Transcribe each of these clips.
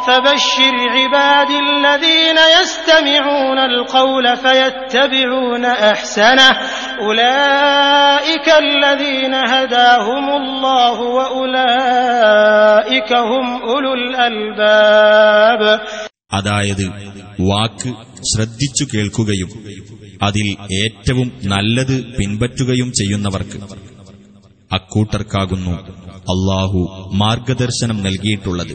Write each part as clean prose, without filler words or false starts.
فبشر عبادي الذين يستمعون القول فيتبعون أحسنه أولئك الذين هداهم الله وأولئك هم أولو الألباب. അതായത് വാക്ക് ശ്രദ്ധിച്ചു കേൾക്കുകയും അതിൽ ഏറ്റവും നല്ലത് പിൻപറ്റുകയും ചെയ്യുന്നവർക്ക് അക്കൂട്ടർക്കാകുന്നു അല്ലാഹു മാർഗദർശനം നൽകിയിട്ടുള്ളത്.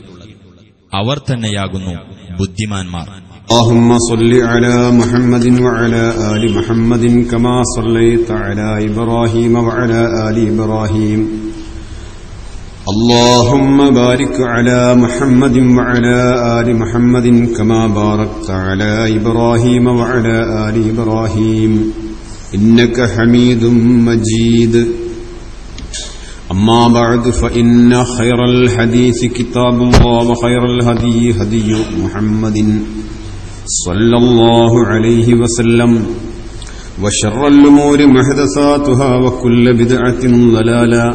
അവർ തന്നെയാകുന്നു ബുദ്ധിമാന്മാർ. اللهم صل على محمد وعلى آل محمد كما صليت على إبراهيم وعلى آل إبراهيم. اللهم بارك على محمد وعلى آل محمد كما باركت على إبراهيم وعلى آل إبراهيم إنك حميد مجيد. أما بعد فإن خير الحديث كتاب الله وخير الهدي هدي محمد صلى الله عليه وسلم وشر الأمور محدثاتها وكل بدعة ضلالة.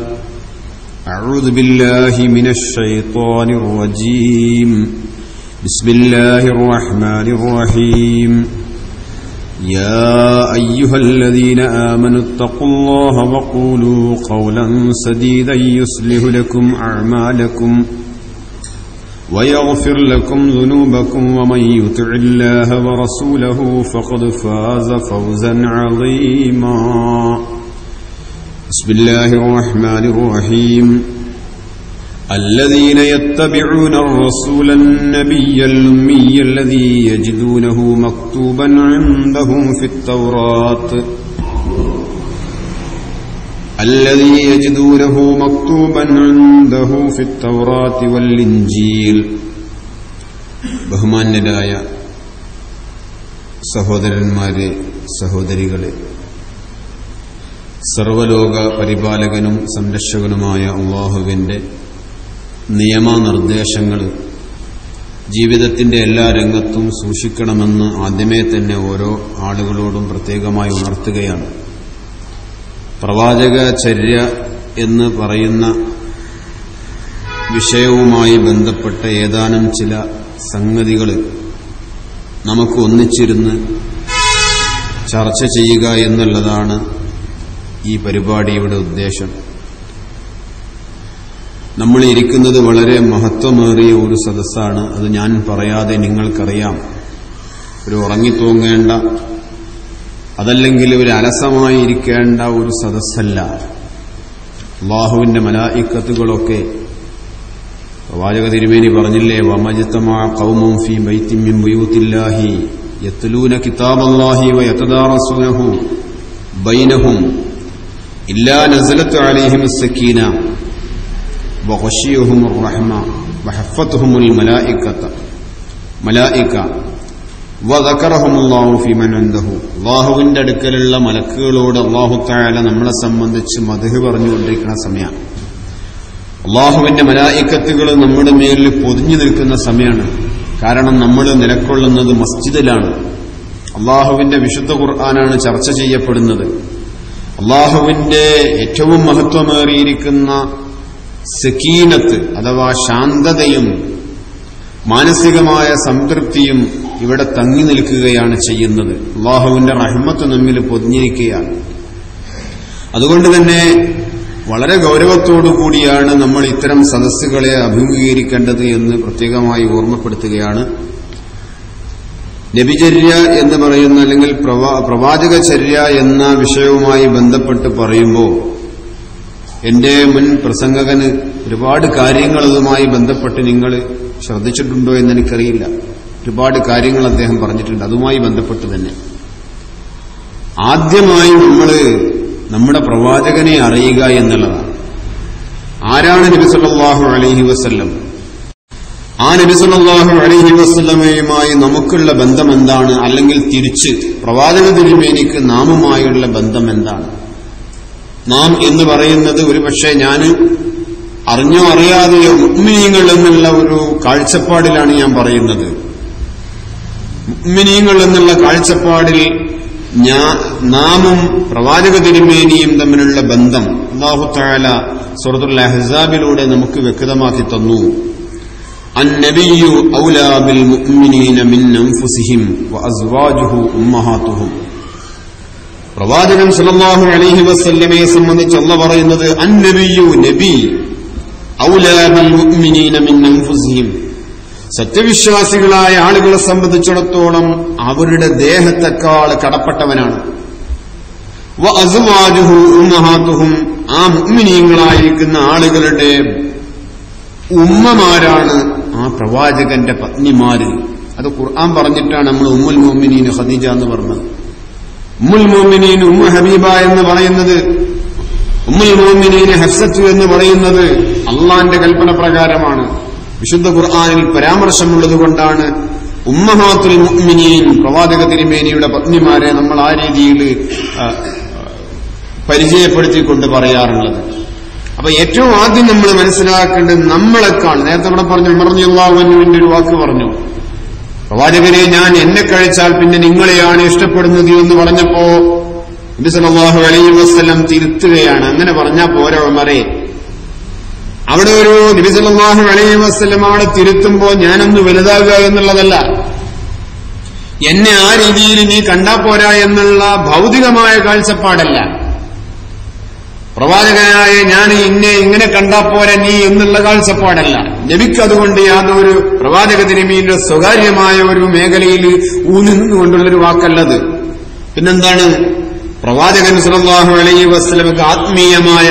أعوذ بالله من الشيطان الرجيم. بسم الله الرحمن الرحيم. يا أيها الذين آمنوا اتقوا الله وقولوا قولا سديدا يصلح لكم أعمالكم ويغفر لكم ذنوبكم ومن يطع الله ورسوله فقد فاز فوزا عظيما. بسم الله الرحمن الرحيم. الذين يتبعون الرسول النبي الأمي الذي يجدونه مكتوبا عندهم في التوراة والإنجيل. ബഹുമാന്യരായ സഹോദരന്മാരെ, സഹോദരികളെ, സർവലോക പരിപാലകനും സംരക്ഷകനുമായ അല്ലാഹുവിന്റെ നിയമനിർദ്ദേശങ്ങൾ ജീവിതത്തിന്റെ എല്ലാ രംഗത്തും സൂക്ഷിക്കണമെന്ന് ആദ്യമേ തന്നെ ഓരോ ആളുകളോടും പ്രത്യേകമായി ഉണർത്തുകയാണ്. പ്രവാചക ചര്യ എന്ന് പറയുന്ന വിഷയവുമായി ബന്ധപ്പെട്ട ഏതാനും ചില സംഗതികൾ നമുക്ക് ഒന്നിച്ചിരുന്ന് ചർച്ച ചെയ്യുക എന്നുള്ളതാണ് ഈ പരിപാടിയുടെ ഉദ്ദേശം. നമ്മൾ ഇരിക്കുന്നത് വളരെ മഹത്വമേറിയ ഒരു സദസ്സാണ്. അത് ഞാൻ പറയാതെ നിങ്ങൾക്കറിയാം. ഒരു ഉറങ്ങിത്തൂങ്ങേണ്ട, അതല്ലെങ്കിൽ ഒരു അലസമായിരിക്കേണ്ട ഒരു സദസ്സല്ല. അല്ലാഹുവിന്റെ മലായിക്കത്തുകളൊക്കെ പ്രവാചക തിരുമേനി പറഞ്ഞില്ലേ, വമജ്തമഅ ഖൗമുൻ ഫീ ബൈത്തിൻ മിൻ ബുയൂത്തില്ലാഹി യത്ലൂന കിതാബല്ലാഹി വയതദാറസൂനഹു ബൈനഹും ഇല്ലാ നസലത് അലൈഹിമുസ് സക്കീന വഗശിയഹുമുർ റഹ്മ വഹഫത്തുഹുമുൽ മലായിക വദകറഹുമുല്ലാഹു ഫീമൻ ഇൻദഹു. അല്ലാഹുവിന്റെ അടുക്കലുള്ള മലക്കുകളോട് അല്ലാഹു തആല നമ്മളെ സംബന്ധിച്ച് മദ്ഹ് പറഞ്ഞുകൊണ്ടിരിക്കുന്ന സമയമാണ്. അല്ലാഹുവിന്റെ മലായികത്തുകൾ നമ്മുടെ മേലിൽ പൊതിഞ്ഞു നിൽക്കുന്ന സമയമാണ്. കാരണം നമ്മൾ നിലകൊള്ളുന്നത് മസ്ജിദിലാണ്. അല്ലാഹുവിന്റെ വിശുദ്ധ ഖുർആനാണ് ചർച്ച ചെയ്യപ്പെടുന്നത്. അല്ലാഹുവിന്റെ ഏറ്റവും മഹത്വമേറിയിരിക്കുന്ന സക്കീനത്ത് അഥവാ ശാന്തതയും മാനസികമായ സംതൃപ്തിയും ഇവിടെ തങ്ങി നിൽക്കുകയാണ് ചെയ്യുന്നത്. അല്ലാഹുവിന്റെ റഹ്മത്ത് നമ്മിൽ പൊതിഞ്ഞിരിക്കുകയാണ്. അതുകൊണ്ട് തന്നെ വളരെ ഗൗരവത്തോടു കൂടിയാണ് നമ്മൾ ഇത്തരം സദസ്സുകളെ അഭിമുഖീകരിക്കേണ്ടത് എന്ന് പ്രത്യേകമായി ഓർമ്മപ്പെടുത്തുകയാണ്. നബിചര്യ എന്ന് പറയുന്ന അല്ലെങ്കിൽ പ്രവാചകചര്യ എന്ന വിഷയവുമായി ബന്ധപ്പെട്ട് പറയുമ്പോൾ എന്റെ മുൻ പ്രസംഗകന് ഒരുപാട് കാര്യങ്ങൾ അതുമായി ബന്ധപ്പെട്ട് നിങ്ങൾ ശ്രദ്ധിച്ചിട്ടുണ്ടോ എന്നെനിക്കറിയില്ല. ഒരുപാട് കാര്യങ്ങൾ അദ്ദേഹം പറഞ്ഞിട്ടുണ്ട് അതുമായി ബന്ധപ്പെട്ട് തന്നെ. ആദ്യമായി നമ്മൾ നമ്മുടെ പ്രവാചകനെ അറിയുക എന്നുള്ളതാണ്. ആരാണ് നബി സല്ലല്ലാഹു അലൈഹി വസല്ലം? ആ നബി സല്ലല്ലാഹു അലൈഹി വസല്ലമയുമായി നമുക്കുള്ള ബന്ധം എന്താണ്? അല്ലെങ്കിൽ തിരിച്ച് പ്രവാചക തിരുമേനിക്ക് നാമുമായുള്ള ബന്ധം എന്താണ്? നാം എന്ന് പറയുന്നത് ഒരുപക്ഷെ ഞാൻ അറിഞ്ഞോ അറിയാതെയോ മുഅ്മിനീങ്ങൾ എന്നുള്ള ഒരു കാഴ്ചപ്പാടിലാണ് ഞാൻ പറയുന്നത്. മുഅ്മിനീങ്ങൾ എന്നുള്ള കാഴ്ചപ്പാടിൽ നാമും പ്രവാചക തിരുമേനിയും തമ്മിലുള്ള ബന്ധം അല്ലാഹു തആല സൂറത്തുൽ അഹ്സാബിലൂടെ നമുക്ക് വ്യക്തമാക്കി തന്നു. അന്നബിയ്യു ഔലാ ബിൽ മുഅ്മിനീന മിൻ അൻഫുസിഹിം വഅസ്വാജുഹു ഉമ്മഹാതുഹും. പ്രവാചകൻ സല്ലല്ലാഹു അലൈഹി വസല്ലമയെ സംബന്ധിച്ച് അല്ലാഹു പറയുന്നത് അന്നബിയ്യു നബി ഔലാ ബിൽ മുഅ്മിനീന മിൻ അൻഫുസിഹിം, സത്യവിശ്വാസികളായ ആളുകളെ സംബന്ധിച്ചിടത്തോളം അവരുടെ ദേഹത്തെക്കാൾ കടപ്പെട്ടവനാണ്. വഅസ്വാജുഹു ഉമ്മഹാതുഹും, ആ മുഅ്മിനീങ്ങളായിരിക്കുന്ന ആളുകളുടെ ഉമ്മമാരാണ് ആ പ്രവാചകന്റെ പത്നിമാര്. അത് ഖുർആൻ പറഞ്ഞിട്ടാണ് നമ്മൾ ഉമ്മുൽ മുഅ്മിനീൻ ഖദീജ എന്ന് പറഞ്ഞത്. ഉമ്മുൽ മുഅ്മിനീൻ ഉമ്മു ഹബീബ എന്ന് പറയുന്നത്, ഉമ്മുൽ മുഅ്മിനീൻ ഹഫ്സത്ത് എന്ന് പറയുന്നത് അള്ളാന്റെ കൽപ്പന പ്രകാരമാണ്. വിശുദ്ധ ഖുർആനിൽ പരാമർശമുള്ളത് കൊണ്ടാണ് ഉമ്മഹാത്തുൽ മുഅ്മിനീൻ പ്രവാചക തിരുമേനിയുടെ പത്നിമാരെ നമ്മൾ ആ രീതിയിൽ പരിചയപ്പെടുത്തിക്കൊണ്ട് പറയാറുള്ളത്. അപ്പൊ ഏറ്റവും ആദ്യം നമ്മൾ മനസ്സിലാക്കേണ്ടത് നമ്മളെക്കാൾ, നേരത്തെ ഇവിടെ പറഞ്ഞു ഉമർ റളിയല്ലാഹു അൻഹുവിന്റെ ഒരു വാക്ക് പറഞ്ഞു, പ്രവാചകനെ ഞാൻ എന്നെ കഴിച്ചാൽ പിന്നെ നിങ്ങളെയാണ് ഇഷ്ടപ്പെടുന്നത് എന്ന് പറഞ്ഞപ്പോ നബി സല്ലല്ലാഹു അലൈഹി വസല്ലം തിരുത്തുകയാണ്. അങ്ങനെ പറഞ്ഞാ പോരാ ഉമറേ, അവിടെ ഒരു നബി സല്ലല്ലാഹു അലൈഹി വസല്ലം അവിടെ തിരുത്തുമ്പോ ഞാനൊന്ന് വലുതാകുക എന്നുള്ളതല്ല, എന്നെ ആ രീതിയിൽ നീ കണ്ടാ പോരാ എന്നുള്ള ഭൗതികമായ കാഴ്ചപ്പാടല്ല. പ്രവാചകനായ ഞാൻ ഇന്നെ ഇങ്ങനെ കണ്ടാ പോരാ നീ എന്നുള്ള കാഴ്ചപ്പാടല്ല. നബിക്ക് അതുകൊണ്ട് യാതൊരു പ്രവാചക തിരുമേനിയുടെ സ്വകാര്യമായ ഒരു മേഖലയിൽ ഊന്നിന്നുകൊണ്ടുള്ളൊരു വാക്കല്ലത്. പിന്നെന്താണ്, പ്രവാചകൻ സല്ലല്ലാഹു അലൈഹി വസല്ലമക്ക് ആത്മീയമായ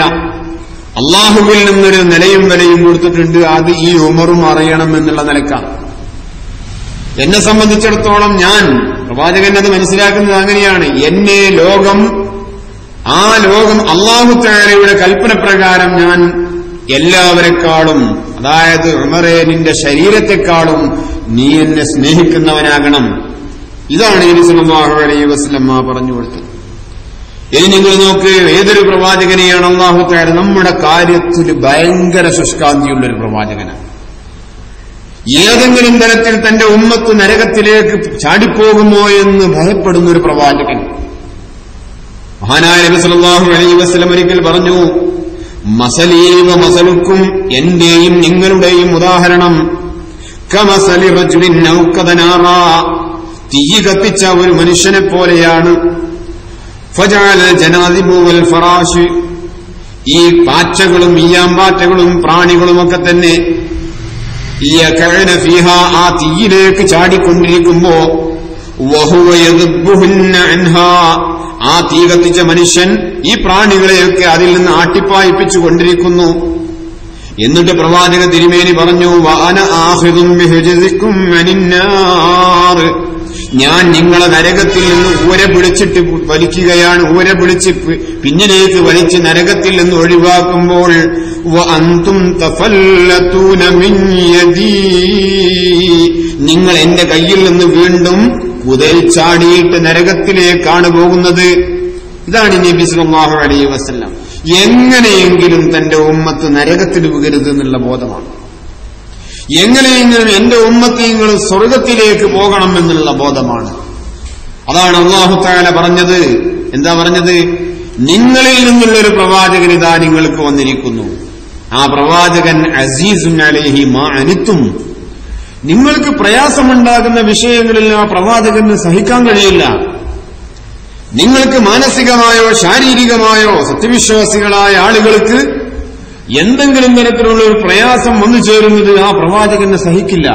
അള്ളാഹുവിൽ നിന്നൊരു നിലയും വിലയും കൊടുത്തിട്ടുണ്ട്. അത് ഈ ഉമറും അറിയണം എന്നുള്ള നിലക്കാണ്. എന്നെ സംബന്ധിച്ചിടത്തോളം ഞാൻ പ്രവാചകൻ അത് മനസ്സിലാക്കുന്നത് അങ്ങനെയാണ്. എന്നെ ആ ലോകം അല്ലാഹു തആലയുടെ കൽപ്പന പ്രകാരം ഞാൻ എല്ലാവരെക്കാളും, അതായത് ഉമറേ നിന്റെ ശരീരത്തെക്കാളും നീ എന്നെ സ്നേഹിക്കുന്നവനാകണം. ഇതാണ് നബി സല്ലല്ലാഹു അലൈഹി വസല്ലം പറഞ്ഞു കൊടുത്തത്. ഇനി നിങ്ങൾ നോക്ക്, ഏതൊരു പ്രവാചകനെയാണ് അല്ലാഹു തആല നമ്മുടെ കാര്യത്തിൽ ഭയങ്കര ശുഷ്കാന്തിയുള്ളൊരു പ്രവാചകനാണ്. ഏതെങ്കിലും തരത്തിൽ തന്റെ ഉമ്മത്ത് നരകത്തിലേക്ക് ചാടിപ്പോകുമോ എന്ന് ഭയപ്പെടുന്ന ഒരു പ്രവാചകൻ. മഹാനായ നബി സല്ലല്ലാഹു അലൈഹി വസല്ലം ഒരിക്കൽ പറഞ്ഞു, മസലീ വ മസലുക്കും, എന്റെയും നിങ്ങളുടെയും ഉദാഹരണം കമസലി റജുലിൻ ഔഖദ നാറാ, തീ കത്തിച്ച ഒരു മനുഷ്യനെ പോലെയാണ്. ഫജഅല ജനാദിബു വൽ ഫറാശ്, ഈ പാറ്റകളും ഈയാമ്പാറ്റകളും പ്രാണികളുമൊക്കെ തന്നെ യഖഅന ഫീഹാ, ആ തീയിലേക്ക് ചാടിക്കൊണ്ടിരിക്കുമ്പോ വഹുവ യദ്ബുഹുന്ന അൻഹാ, ആ തീ കത്തിച്ച മനുഷ്യൻ ഈ പ്രാണികളെയൊക്കെ അതിൽ നിന്ന് ആട്ടിപ്പായിപ്പിച്ചു കൊണ്ടിരിക്കുന്നു. എന്നിട്ട് പ്രവാചക തിരുമേനി പറഞ്ഞു, വഅന ആഖിദും ബിഹുജസിക്കും അനിന്നാർ, ഞാൻ നിങ്ങളെ നരകത്തിൽ നിന്ന് ഊരെ പിടിച്ചിട്ട് വലിക്കുകയാണ്. ഊരെ പിടിച്ച് പിന്നിലേക്ക് വലിച്ച് നരകത്തിൽ നിന്ന് ഒഴിവാക്കുമ്പോൾ വഅൻതും തഫല്ലതൂന മിൻ യദീ, നിങ്ങൾ എന്റെ കയ്യിൽ നിന്ന് വീണ്ടും കുതിൽ ചാടിയിട്ട് നരകത്തിലേക്കാണ് പോകുന്നത്. ഇതാണ് നബി സല്ലല്ലാഹു അലൈഹി വസല്ലം. എങ്ങനെയെങ്കിലും തന്റെ ഉമ്മത്ത് നരകത്തിൽ വീഴരുത് എന്നുള്ള ബോധമാണ്. എങ്ങനെയെങ്കിലും എന്റെ ഉമ്മത്തിൽ സ്വർഗത്തിലേക്ക് പോകണം എന്നുള്ള ബോധമാണ്. അതാണ് അല്ലാഹു തആല പറഞ്ഞത്. എന്താ പറഞ്ഞത്? നിങ്ങളിൽ നിന്നുള്ളൊരു പ്രവാചകൻ ഇതാ നിങ്ങൾക്ക് വന്നിരിക്കുന്നു. ആ പ്രവാചകൻ അസീസുൻ അലൈഹി മാ അനിത്തും, നിങ്ങൾക്ക് പ്രയാസമുണ്ടാകുന്ന വിഷയങ്ങളിൽ ആ പ്രവാചകന് സഹിക്കാൻ കഴിയില്ല. നിങ്ങൾക്ക് മാനസികമായോ ശാരീരികമായോ സത്യവിശ്വാസികളായ ആളുകൾക്ക് എന്തെങ്കിലും തരത്തിലുള്ള ഒരു പ്രയാസം വന്നു ചേരുന്നത് ആ പ്രവാചകന് സഹിക്കില്ല.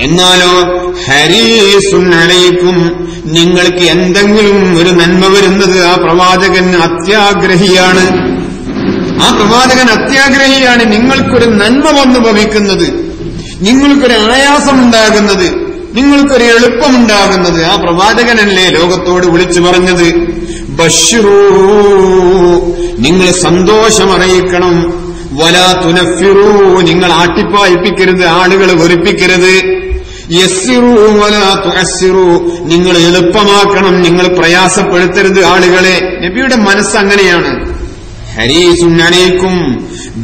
എന്നാലോ ഹരീസുൻ അലൈക്കും, നിങ്ങൾക്ക് എന്തെങ്കിലും ഒരു നന്മ വരുന്നത് ആ പ്രവാചകൻ അത്യാഗ്രഹിയാണ്. ആ പ്രവാചകൻ അത്യാഗ്രഹിയാണ്. നിങ്ങൾക്കൊരു നന്മ വന്നു ഭവിക്കുന്നത്, നിങ്ങൾക്കൊരു ആയാസമുണ്ടാകുന്നത്, നിങ്ങൾക്കൊരു എളുപ്പമുണ്ടാകുന്നത് ആ പ്രവാചകനല്ലേ ലോകത്തോട് വിളിച്ചു പറഞ്ഞത്. ബശ്ശിറൂ, നിങ്ങൾ സന്തോഷമറിയിക്കണം. വലാ തുനഫിറൂ, നിങ്ങൾ ആട്ടിപ്പായിപ്പിക്കരുത്, ആളുകളെ വെറുപ്പിക്കരുത്. യസ്സിറൂ വലാ തുഅസ്സിറൂ, നിങ്ങൾ എളുപ്പമാക്കണം, നിങ്ങൾ പ്രയാസപ്പെടുത്തരുത് ആളുകളെ. നബിയുടെ മനസ്സ് അങ്ങനെയാണ്. ഹരീസുൻ അലൈക്കും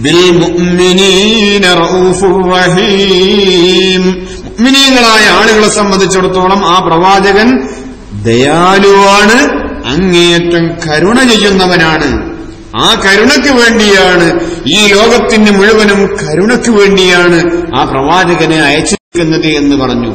ബിൽ മുഅ്മിനീന റഊഫുർ റഹീം, മുഅ്മിനീങ്ങളായ ആളുകളെ സംബന്ധിച്ചിടത്തോളം ആ പ്രവാചകൻ ദയാലുവാണ്, അങ്ങേയറ്റം കരുണ ചെയ്യുന്നവനാണ്. ആ കരുണയ്ക്ക് വേണ്ടിയാണ്, ഈ ലോകത്തിന് മുഴുവനും കരുണയ്ക്ക് വേണ്ടിയാണ് ആ പ്രവാചകനെ അയച്ചിരിക്കുന്നത് എന്ന് പറഞ്ഞു.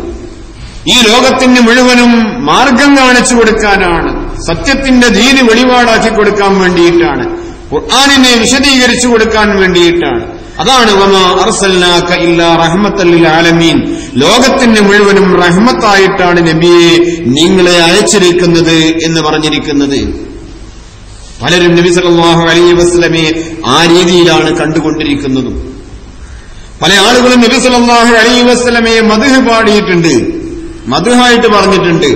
ഈ ലോകത്തിന് മുഴുവനും മാർഗം കാണിച്ചു കൊടുക്കാനാണ്, സത്യത്തിന്റെ ദീന് വെളിപാടാക്കി കൊടുക്കാൻ വേണ്ടിയിട്ടാണ്, ഖുർആനിനെ വിശദീകരിച്ചു കൊടുക്കാൻ വേണ്ടിയിട്ടാണ്. അതാണ് വമാ അർസൽനാക ഇല്ലാ റഹ്മത്തൽ ലിൽ ആലമീൻ, ലോകത്തിന് മുഴുവനും റഹ്മത്തായിട്ടാണ് നബിയെ നിങ്ങളെ അയച്ചിരിക്കുന്നത് എന്ന് പറഞ്ഞിരിക്കുന്നത്. പലരും നബി സല്ലല്ലാഹു അലൈഹി വസല്ലമയെ ആ രീതിയിലാണ് കണ്ടുകൊണ്ടിരിക്കുന്നതും. പല ആളുകളും നബി സല്ലല്ലാഹു അലൈഹി വസല്ലമയെ മദ്ഹ് പാടിയിട്ടുണ്ട്, മദ്ഹായിട്ട് പറഞ്ഞിട്ടുണ്ട്.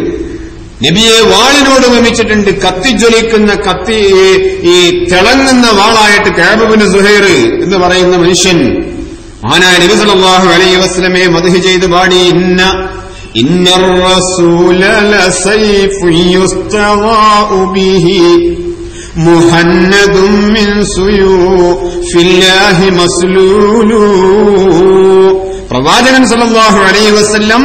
നബിയെ വാളിനോട് ഉപമിച്ചിട്ടുണ്ട്. കത്തിജ്വലിക്കുന്ന ഈ തിളങ്ങുന്ന വാളായിട്ട് കഅബ് ഇബ്നു സുഹൈർ എന്ന് പറയുന്ന മനുഷ്യൻ മഹാനായ നബി സല്ലല്ലാഹു അലൈഹി വസല്ലമയെ മദ്ഹ് ചെയ്ത് പാടി, ഇന്നർ റസൂല ലസൈഫുൻ യുസ്തവാഉ ബിഹി മുഹന്നദും മിൻ സുയൂഫില്ലാഹി മസ്ലൂലു. പ്രവാചകൻ സല്ലല്ലാഹു അലൈഹി വസല്ലം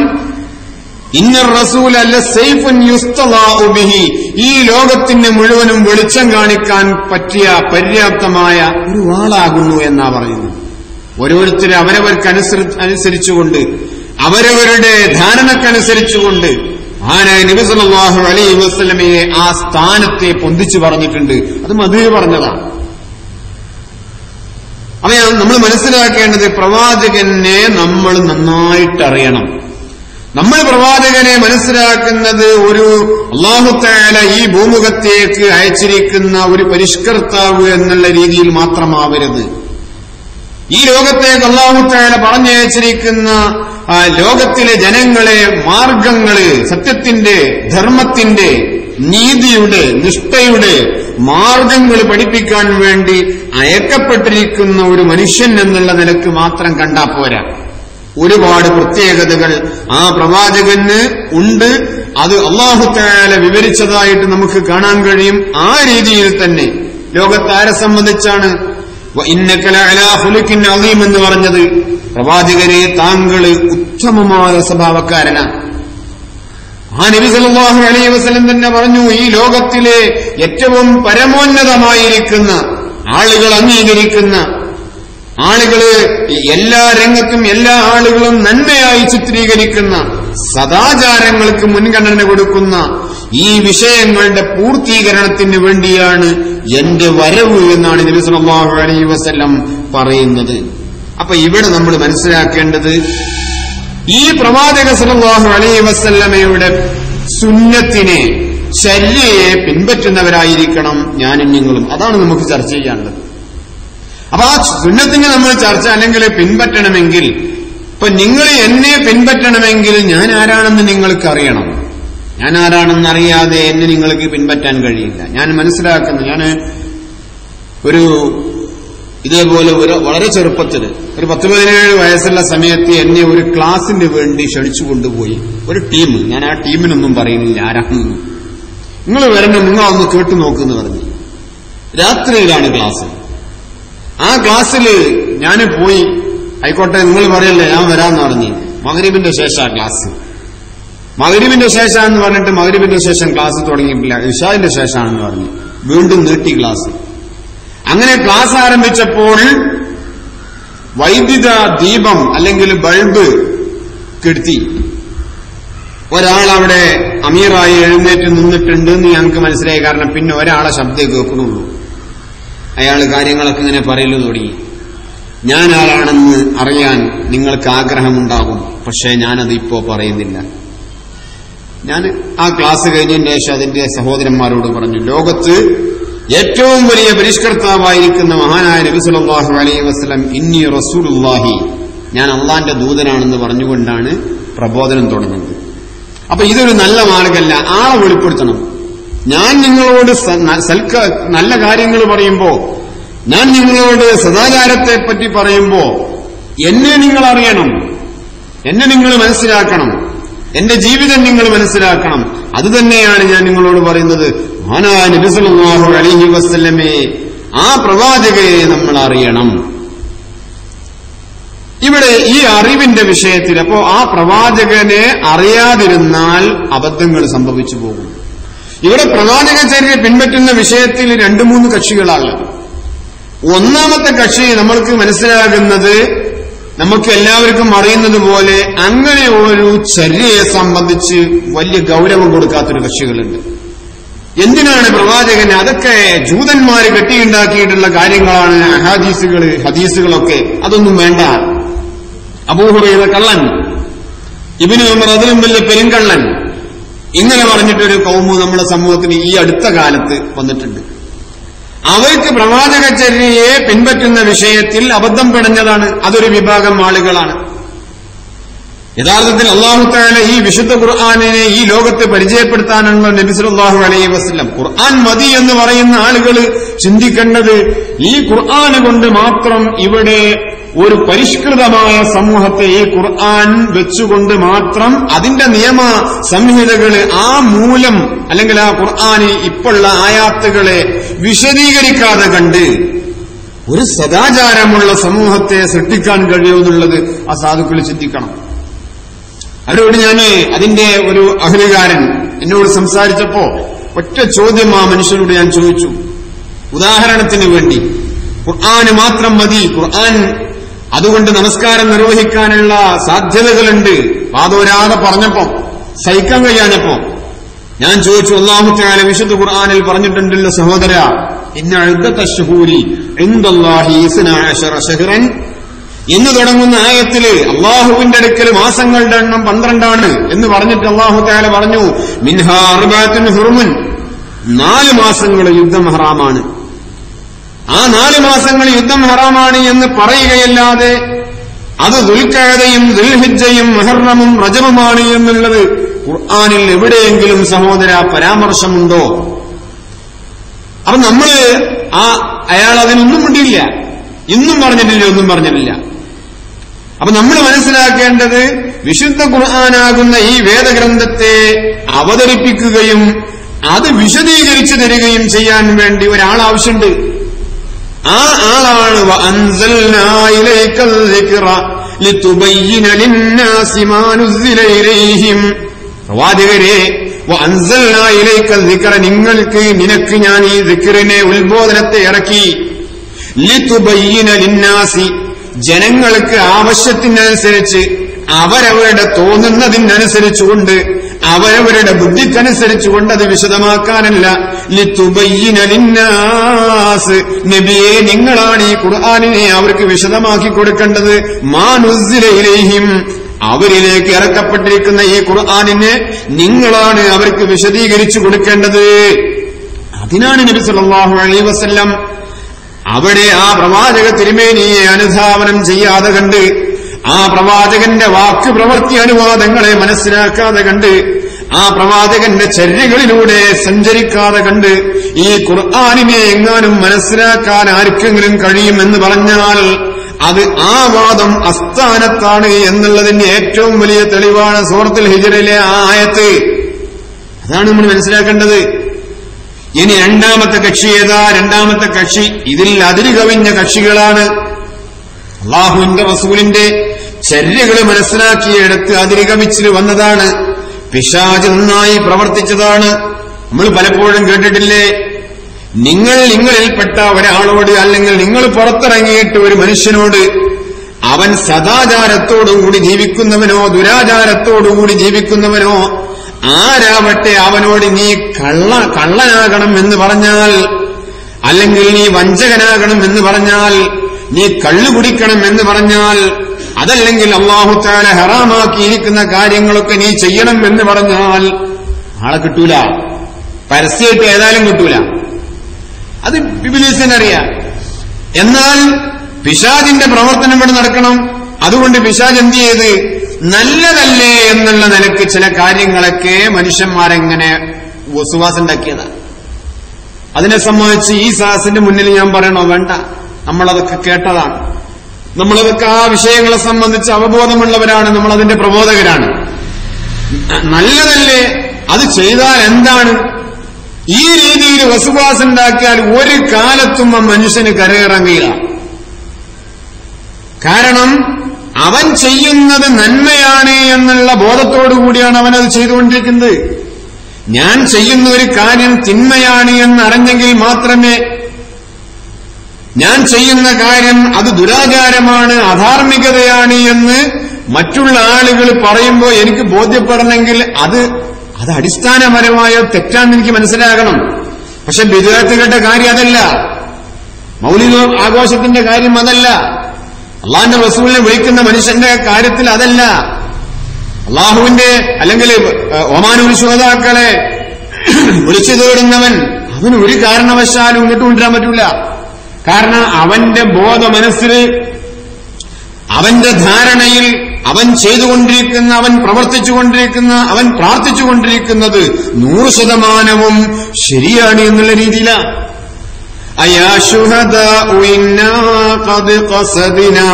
ഇന്നർ റസൂല ലസൈഫുൻ യുസ്തവാഉ ബിഹി, ഈ ലോകത്തിന് മുഴുവനും വെളിച്ചം കാണിക്കാൻ പറ്റിയ പര്യാപ്തമായ ഒരു വാളാകുന്നു എന്നാ പറയുന്നത്. ഓരോരുത്തരും അവരവർക്കനുസരിച്ചുകൊണ്ട്, അവരവരുടെ ധാരണക്കനുസരിച്ചുകൊണ്ട് മഹാനായ നബി സല്ലല്ലാഹു അലൈഹി വസല്ലമയെ ആ സ്ഥാനത്തെ പൊന്തിച്ചു പറഞ്ഞിട്ടുണ്ട്. അത് മദ്ഹ് പറഞ്ഞതാണ്. അപ്പോൾ നമ്മൾ മനസ്സിലാക്കേണ്ടത്, പ്രവാചകനെ നമ്മൾ നന്നായിട്ടറിയണം. നമ്മൾ പ്രവാചകനെ മനസ്സിലാക്കുന്നത് ഒരു അല്ലാഹു തആല ഈ ഭൂമുഖത്തേക്ക് അയച്ചിരിക്കുന്ന ഒരു പരിഷ്കർത്താവ് എന്നുള്ള രീതിയിൽ മാത്രമാവരുത്. ഈ ലോകത്തേക്ക് അല്ലാഹു തആല പറഞ്ഞയച്ചിരിക്കുന്ന ലോകത്തിലെ ജനങ്ങളെ മാർഗങ്ങള്, സത്യത്തിന്റെ, ധർമ്മത്തിന്റെ, നീതിയുടെ, നിഷ്ഠയുടെ മാർഗങ്ങൾ പഠിപ്പിക്കാൻ വേണ്ടി അയക്കപ്പെട്ടിരിക്കുന്ന ഒരു മനുഷ്യൻ എന്നുള്ള നിലക്ക് മാത്രം കണ്ടാ പോരാ. ഒരുപാട് പ്രത്യേകതകൾ ആ പ്രവാചകന് ഉണ്ട്. അത് അല്ലാഹു തആല വിവരിച്ചതായിട്ട് നമുക്ക് കാണാൻ കഴിയും. ആ രീതിയിൽ തന്നെ ലോകത്താരെ സംബന്ധിച്ചാണ് വഇന്നക ലഅലാ ഖുലുഖിൻ അളീം എന്ന് പറഞ്ഞത്? പ്രവാചകരെ, താങ്കൾ ഉത്തമമായ സ്വഭാവക്കാരനാണ്. ആ നബി സല്ലല്ലാഹു അലൈഹി വസല്ലം തന്നെ പറഞ്ഞു, ഈ ലോകത്തിലെ ഏറ്റവും പരമോന്നതമായിരിക്കുന്ന ആളുകൾ അംഗീകരിക്കുന്ന ആളുകള്, എല്ലാ രംഗത്തും എല്ലാ ആളുകളും നന്മയായി ചിത്രീകരിക്കുന്ന, സദാചാരങ്ങൾക്ക് മുൻഗണന കൊടുക്കുന്ന ഈ വിഷയങ്ങളുടെ പൂർത്തീകരണത്തിന് വേണ്ടിയാണ് എന്റെ വരവ് എന്നാണ് നബി സല്ലല്ലാഹു അലൈഹി വസല്ലം പറയുന്നത്. അപ്പൊ ഇവിടെ നമ്മൾ മനസ്സിലാക്കേണ്ടത്, ഈ പ്രവാചക സല്ലല്ലാഹു അലൈഹി വസല്ലമയുടെ സുന്നത്തിനെ, ശരീഅയെ പിൻപറ്റുന്നവരായിരിക്കണം ഞാനും നിങ്ങളും. അതാണ് നമുക്ക് ചർച്ച ചെയ്യാനുള്ളത്. അപ്പൊ ആ സുന്നത്തിനെ നമ്മൾ ചർച്ച അല്ലെങ്കിൽ പിൻപറ്റണമെങ്കിൽ, ഇപ്പൊ നിങ്ങൾ എന്നെ പിൻപറ്റണമെങ്കിൽ ഞാൻ ആരാണെന്ന് നിങ്ങൾക്ക് അറിയണം. ഞാൻ ആരാണെന്ന് അറിയാതെ എന്നെ നിങ്ങൾക്ക് പിൻപറ്റാൻ കഴിയില്ല. ഞാൻ മനസ്സിലാക്കുന്നു, ഞാൻ ഇതേപോലെ വളരെ ചെറുപ്പത്തിൽ ഒരു 10-17 വയസ്സുള്ള സമയത്ത് എന്നെ ഒരു ക്ലാസിന് വേണ്ടി ക്ഷണിച്ചു കൊണ്ടുപോയി ഒരു ടീം. ഞാൻ ആ ടീമിനൊന്നും പറയുന്നില്ല ആരാണെന്ന്. നിങ്ങൾ വരണം, നിങ്ങൾ ഒന്ന് കേട്ടു നോക്കുമെന്ന് പറഞ്ഞു. രാത്രിയിലാണ് ക്ലാസ്. ആ ക്ലാസ്സിൽ ഞാൻ പോയി. ആയിക്കോട്ടെ, നിങ്ങൾ പറയല്ലേ, ഞാൻ വരാമെന്ന് പറഞ്ഞു. മഗ്രിബിന്റെ ശേഷം ക്ലാസ്. മഗ്രിബിന്റെ ശേഷമാണെന്ന് പറഞ്ഞിട്ട് മഗ്രിബിന്റെ ശേഷം ക്ലാസ് തുടങ്ങിയിട്ടില്ല, ഇശാഇന്റെ ശേഷമാണെന്ന് പറഞ്ഞു. വീണ്ടും നീട്ടി ക്ലാസ്. അങ്ങനെ ക്ലാസ് ആരംഭിച്ചപ്പോൾ വൈദ്യുത ദീപം അല്ലെങ്കിൽ ബൾബ് കെടുത്തി. ഒരാളവിടെ അമീറായി എഴുന്നേറ്റ് നിന്നിട്ടുണ്ട് എന്ന് ഞങ്ങൾക്ക് മനസ്സിലായി. കാരണം പിന്നെ ഒരാളെ ശബ്ദം കേൾക്കുന്നുള്ളൂ. അയാൾ കാര്യങ്ങളൊക്കെ ഇങ്ങനെ പറയലു തുടങ്ങി. ഞാൻ ആരാണെന്ന് അറിയാൻ നിങ്ങൾക്ക് ആഗ്രഹമുണ്ടാകും, പക്ഷേ ഞാനത് ഇപ്പോ പറയുന്നില്ല. ഞാൻ ആ ക്ലാസ് കഴിഞ്ഞതിന് ശേഷം അതിന്റെ സഹോദരന്മാരോട് പറഞ്ഞു, ലോകത്ത് ഏറ്റവും വലിയ പരിഷ്കർത്താവായിരിക്കുന്ന മഹാനായ നബി സല്ലല്ലാഹു അലൈഹി വസല്ലം ഇന്നി റസൂലുള്ളാഹി, ഞാൻ അള്ളാന്റെ ദൂതനാണെന്ന് പറഞ്ഞുകൊണ്ടാണ് പ്രബോധനം തുടങ്ങുന്നത്. അപ്പൊ ഇതൊരു നല്ല മാർഗമല്ല. ആളെ വെളിപ്പെടുത്തണം. ഞാൻ നിങ്ങളോട് നല്ല കാര്യങ്ങൾ പറയുമ്പോ, ഞാൻ നിങ്ങളോട് സദാചാരത്തെപ്പറ്റി പറയുമ്പോ എന്നെ നിങ്ങൾ അറിയണം, എന്നെ നിങ്ങൾ മനസ്സിലാക്കണം, എന്റെ ജീവിതം നിങ്ങൾ മനസ്സിലാക്കണം. അതുതന്നെയാണ് ഞാൻ നിങ്ങളോട് പറയുന്നത്. മഹാനായ നബി സല്ലല്ലാഹു അലൈഹി വസല്ലമയെ, ആ പ്രവാചകയെ നമ്മൾ അറിയണം. ഇവിടെ ഈ അറിവിന്റെ വിഷയത്തിൽ അപ്പോ ആ പ്രവാചകനെ അറിയാതിരുന്നാൽ അബദ്ധങ്ങൾ സംഭവിച്ചു പോകും. ഇവിടെ പ്രവാചകചര്യയെ പിൻപറ്റുന്ന വിഷയത്തിൽ 2-3 കക്ഷികളാണ്. ഒന്നാമത്തെ കക്ഷി നമ്മൾക്ക് മനസ്സിലാകുന്നത്, നമുക്ക് എല്ലാവർക്കും അറിയുന്നത് പോലെ അങ്ങനെ ഒരു ചര്യയെ സംബന്ധിച്ച് വലിയ ഗൗരവം കൊടുക്കാത്തൊരു കക്ഷികളുണ്ട്. എന്തിനാണ് പ്രവാചകന്? അതൊക്കെ ജൂതന്മാര് കെട്ടിയുണ്ടാക്കിയിട്ടുള്ള കാര്യങ്ങളാണ്, ഹദീസുകളൊക്കെ, അതൊന്നും വേണ്ട. അബൂ ഹുറൈറ കള്ളൻ, ഇബ്നു ഉമർ അതിലും വലിയ പെരുങ്കള്ളൻ, ഇങ്ങനെ പറഞ്ഞിട്ടൊരു കൗമ് നമ്മുടെ സമൂഹത്തിന് ഈ അടുത്ത കാലത്ത് വന്നിട്ടുണ്ട്. അവർക്ക് പ്രവാചകചര്യയെ പിൻപറ്റുന്ന വിഷയത്തിൽ അബദ്ധം പിടഞ്ഞതാണ്. അതൊരു വിഭാഗം ആളുകളാണ്. യഥാർത്ഥത്തിൽ അല്ലാഹു തആല ഈ വിശുദ്ധ ഖുർആനിനെ ഈ ലോകത്ത് പരിചയപ്പെടുത്താനുള്ള നബി സല്ലല്ലാഹു അലൈഹി വസല്ലം, ഖുർആൻ മതി എന്ന് പറയുന്ന ആളുകൾ ചിന്തിക്കേണ്ടത് ഈ ഖുർആൻ കൊണ്ട് മാത്രം ഇവിടെ ഒരു പരിഷ്കൃതമായ സമൂഹത്തെ ഈ ഖുർആൻ വെച്ചുകൊണ്ട് മാത്രം അതിന്റെ നിയമ സംഹിതകള് ആ മൂലം അല്ലെങ്കിൽ ആ ഖുർആന് ഇപ്പോഴുള്ള ആയാത്തുകളെ വിശദീകരിക്കാതെ കണ്ട് ഒരു സദാചാരമുള്ള സമൂഹത്തെ സൃഷ്ടിക്കാൻ കഴിയുമെന്നുള്ളത് ആ സാധുക്കൾ ചിന്തിക്കണം. അവരോട് ഞാന് അതിന്റെ ഒരു അഹ്ലുകാരൻ എന്നോട് സംസാരിച്ചപ്പോ ഒറ്റ ചോദ്യം ആ മനുഷ്യനോട് ഞാൻ ചോദിച്ചു. ഉദാഹരണത്തിന് വേണ്ടി ഖുർആന് മാത്രം മതി, ഖുർആൻ അതുകൊണ്ട് നമസ്കാരം നിർവഹിക്കാനുള്ള സാധ്യതകളുണ്ട് വാദോരാതെ പറഞ്ഞപ്പോ, സഹിക്കാൻ കഴിയാഞ്ഞപ്പോ ഞാൻ ചോദിച്ചു, അല്ലാഹു തആല വിശുദ്ധ ഖുർആനിൽ പറഞ്ഞിട്ടുണ്ടല്ലോ സഹോദര, ഇന്ന ഇദ്ദത്തശ്ശുഹൂരി ഇൻദല്ലാഹി 12 ശഹ്റൻ എന്ന് തുടങ്ങുന്ന ആയത്തില് അള്ളാഹുവിന്റെ അടുക്കൽ മാസങ്ങളുടെ എണ്ണം 12 എന്ന് പറഞ്ഞിട്ട് അല്ലാഹു തആല പറഞ്ഞു, മിൻഹാ അർബഅത്തുൻ ഹുറുമുൻ, 4 മാസങ്ങൾ യുദ്ധം ഹറാമാണ്. ആ 4 മാസങ്ങൾ യുദ്ധം ഹറാമാണ് എന്ന് പറയുകയല്ലാതെ അത് ദുൽഖഅദയും ദുൽഹിജ്ജയും മുഹറമും റജബുമാണ് എന്നുള്ളത് ഖുർആനിൽ എവിടെയെങ്കിലും സഹോദര പരാമർശമുണ്ടോ? അപ്പൊ നമ്മള് അയാൾ അതിനൊന്നും മിണ്ടിയില്ല, ഇന്നും പറഞ്ഞിട്ടില്ല, ഒന്നും പറഞ്ഞിട്ടില്ല. അപ്പൊ നമ്മൾ മനസ്സിലാക്കേണ്ടത് വിശുദ്ധ ഖുർആനാകുന്ന ഈ വേദഗ്രന്ഥത്തെ അവതരിപ്പിക്കുകയും അത് വിശദീകരിച്ചു തരികയും ചെയ്യാൻ വേണ്ടി ഒരാൾ ആവശ്യമുണ്ട്. ആ ആളാണ് വഅൻസൽനാ ഇലൈക്കൽ ദിക്റ ലിതുബയ്യിന ലിന്നാസി മാ നുസ്സില ഇലൈഹിം. പ്രവാചകരെ, വഅൻസൽനാ ഇലൈക്കൽ ദിക്റ, നിനക്ക് ഞാൻ ഈ ദിക്റിനെ, ഉത്ബോധനത്തെ ഇറക്കി. ലിതുബയ്യിന ലിന്നാസി, ജനങ്ങൾക്ക് ആവശ്യത്തിനനുസരിച്ച്, അവരവരുടെ തോന്നുന്നതിനനുസരിച്ചുകൊണ്ട്, അവരവരുടെ ബുദ്ധിക്കനുസരിച്ചുകൊണ്ട് അത് വിശദമാക്കാനല്ല. ലിതുബയ്യിന ലിന്നാസ്, നബിയെ നിങ്ങളാണ് ഈ ഖുർആനിനെ അവർക്ക് വിശദമാക്കി കൊടുക്കേണ്ടത്. മാ നുസ്സില ഇലൈഹിം, അവരിലേക്ക് ഇറക്കപ്പെട്ടിരിക്കുന്ന ഈ ഖുർആനിനെ നിങ്ങളാണ് അവർക്ക് വിശദീകരിച്ചു കൊടുക്കേണ്ടത്. അതിനാണ് നബി സല്ലല്ലാഹു അലൈഹി വസല്ലം അവിടെ ആ പ്രവാചക തിരുമേനിയെ അനുധാവനം ചെയ്യാതെ കണ്ട്, ആ പ്രവാചകന്റെ വാക്ക് പ്രവൃത്തി അനുവാദങ്ങളെ മനസ്സിലാക്കാതെ കണ്ട്, ആ പ്രവാചകന്റെ ചര്യകളിലൂടെ സഞ്ചരിക്കാതെ കണ്ട് ഈ ഖുർആനിനെ എങ്ങാനും മനസ്സിലാക്കാൻ ആർക്കെങ്കിലും കഴിയുമെന്ന് പറഞ്ഞാൽ അത് ആ വാദം അസ്ഥാനത്താണ് എന്നുള്ളതിന്റെ ഏറ്റവും വലിയ തെളിവാണ് സൂറത്തുൽ ഹിജ്റിലെ ആ ആയത്ത്. അതാണ് നമ്മൾ മനസ്സിലാക്കേണ്ടത്. ഇനി രണ്ടാമത്തെ കക്ഷി ഏതാ? രണ്ടാമത്തെ കക്ഷി ഇതിൽ അതിരുകവിഞ്ഞ കക്ഷികളാണ്. അള്ളാഹുവിന്റെ റസൂലിന്റെ ചര്യകൾ മനസ്സിലാക്കിയെടുത്ത് അതിരുകവിച്ചിൽ വന്നതാണ്. പിശാച് നന്നായി പ്രവർത്തിച്ചതാണ്. നമ്മൾ പലപ്പോഴും കേട്ടിട്ടില്ലേ, നിങ്ങളിൽപ്പെട്ട ഒരാളോട്, അല്ലെങ്കിൽ നിങ്ങൾ പുറത്തിറങ്ങിയിട്ട് ഒരു മനുഷ്യനോട്, അവൻ സദാചാരത്തോടുകൂടി ജീവിക്കുന്നവനോ ദുരാചാരത്തോടുകൂടി ജീവിക്കുന്നവനോ ആരാവട്ടെ, അവനോട് നീ കള്ളനാകണം എന്ന് പറഞ്ഞാൽ, അല്ലെങ്കിൽ നീ വഞ്ചകനാകണം എന്ന് പറഞ്ഞാൽ, നീ കള്ളു കുടിക്കണം എന്ന് പറഞ്ഞാൽ, അതല്ലെങ്കിൽ അല്ലാഹു തആല ഹറാമാക്കിയിരിക്കുന്ന കാര്യങ്ങളൊക്കെ നീ ചെയ്യണം എന്ന് പറഞ്ഞാൽ ആളെ കിട്ടൂല. പരസ്യമായിട്ട് ഏതായാലും കിട്ടൂല. അത് ഇബ്ലീസിനറിയാം. എന്നാൽ പിശാചിന്റെ പ്രവർത്തനം ഇവിടെ നടക്കണം. അതുകൊണ്ട് പിശാച് എന്ത് ചെയ്ത്, നല്ലതല്ലേ എന്നുള്ള നിലക്ക് ചില കാര്യങ്ങളൊക്കെ മനുഷ്യന്മാരെങ്ങനെ വസുവാസുണ്ടാക്കിയതാണ്. അതിനെ സംബന്ധിച്ച് ഈ സാസിന്റെ മുന്നിൽ ഞാൻ പറയണോ? വേണ്ട. നമ്മളതൊക്കെ കേട്ടതാണ്. നമ്മളതൊക്കെ ആ വിഷയങ്ങളെ സംബന്ധിച്ച് അവബോധമുള്ളവരാണ്. നമ്മളതിന്റെ പ്രബോധകരാണ്. നല്ലതല്ലേ, അത് ചെയ്താൽ എന്താണ്? ഈ രീതിയിൽ വസുവാസുണ്ടാക്കിയാൽ ഒരു കാലത്തും ആ മനുഷ്യന് കരയിറങ്ങിയില്ല. കാരണം അവൻ ചെയ്യുന്നത് നന്മയാണ് എന്നുള്ള ബോധത്തോടുകൂടിയാണ് അവനത് ചെയ്തുകൊണ്ടിരിക്കുന്നത്. ഞാൻ ചെയ്യുന്ന ഒരു കാര്യം തിന്മയാണ് എന്നറിഞ്ഞെങ്കിൽ മാത്രമേ ഞാൻ ചെയ്യുന്ന കാര്യം അത് ദുരാചാരമാണ്, അധാർമികതയാണ് എന്ന് മറ്റുള്ള ആളുകൾ പറയുമ്പോൾ എനിക്ക് ബോധ്യപ്പെടണമെങ്കിൽ അത് അടിസ്ഥാനപരമായ തെറ്റാണെന്ന് എനിക്ക് മനസ്സിലാകണം. പക്ഷെ ബിദ്അത്തുകളുടെ കാര്യം അതല്ല, മൗലിദ് ആഘോഷത്തിന്റെ കാര്യം അതല്ല, അള്ളാഹുവിന്റെ റസൂലിനെ വിളിക്കുന്ന മനുഷ്യന്റെ കാര്യത്തിൽ അതല്ല. അള്ളാഹുവിന്റെ അല്ലെങ്കിൽ ഒമാനൂർ ശുഹദാക്കളെ വിളിച്ചു തേടുന്നവൻ അവന് ഒരു കാരണവശാലും ഇങ്ങോട്ട് കൊണ്ടുവരാൻ പറ്റൂല. കാരണം അവന്റെ ബോധ മനസ്സിൽ, അവന്റെ ധാരണയിൽ അവൻ ചെയ്തുകൊണ്ടിരിക്കുന്ന, അവൻ പ്രവർത്തിച്ചുകൊണ്ടിരിക്കുന്ന, അവൻ പ്രാർത്ഥിച്ചുകൊണ്ടിരിക്കുന്നത് 100% ശരിയാണ് എന്നുള്ള രീതിയിലാണ്. അയാ ശുഹദാഉ ഇന്നാ ഖദ് ഖസദിനാ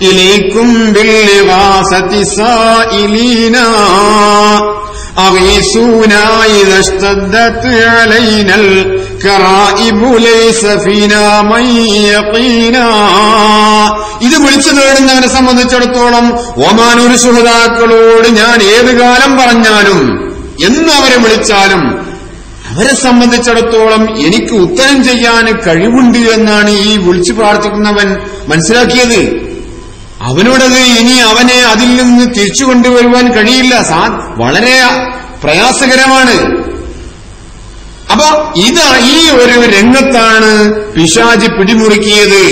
ഇലൈക്കും ബിൽഗാസതി സായിലീനാ അഗീസൂനാ ഇദാ ഇസ്തദ്ദത് അലൈനൽ കറായിബു ലൈസ ഫീനാ മൻ യഖീനാ. ഇത് വിളിച്ചു തേടുന്നവനെ സംബന്ധിച്ചിടത്തോളം ഒമാനൂർ ശുഹദാക്കളോട് ഞാൻ ഏത് കാലം പറഞ്ഞാലും എന്നവരെ വിളിച്ചാലും അവരെ സംബന്ധിച്ചിടത്തോളം എനിക്ക് ഉത്തരം ചെയ്യാൻ കഴിവുണ്ട് എന്നാണ് ഈ വിളിച്ചു പ്രാർത്ഥിക്കുന്നവൻ മനസ്സിലാക്കിയത്. അവനോടത് ഇനി അവനെ അതിൽ നിന്ന് തിരിച്ചു കൊണ്ടുവരുവാൻ കഴിയില്ല, വളരെ പ്രയാസകരമാണ്. അപ്പൊ ഈ ഒരു രംഗത്താണ് പിശാച് പിടിമുറുക്കിയത്.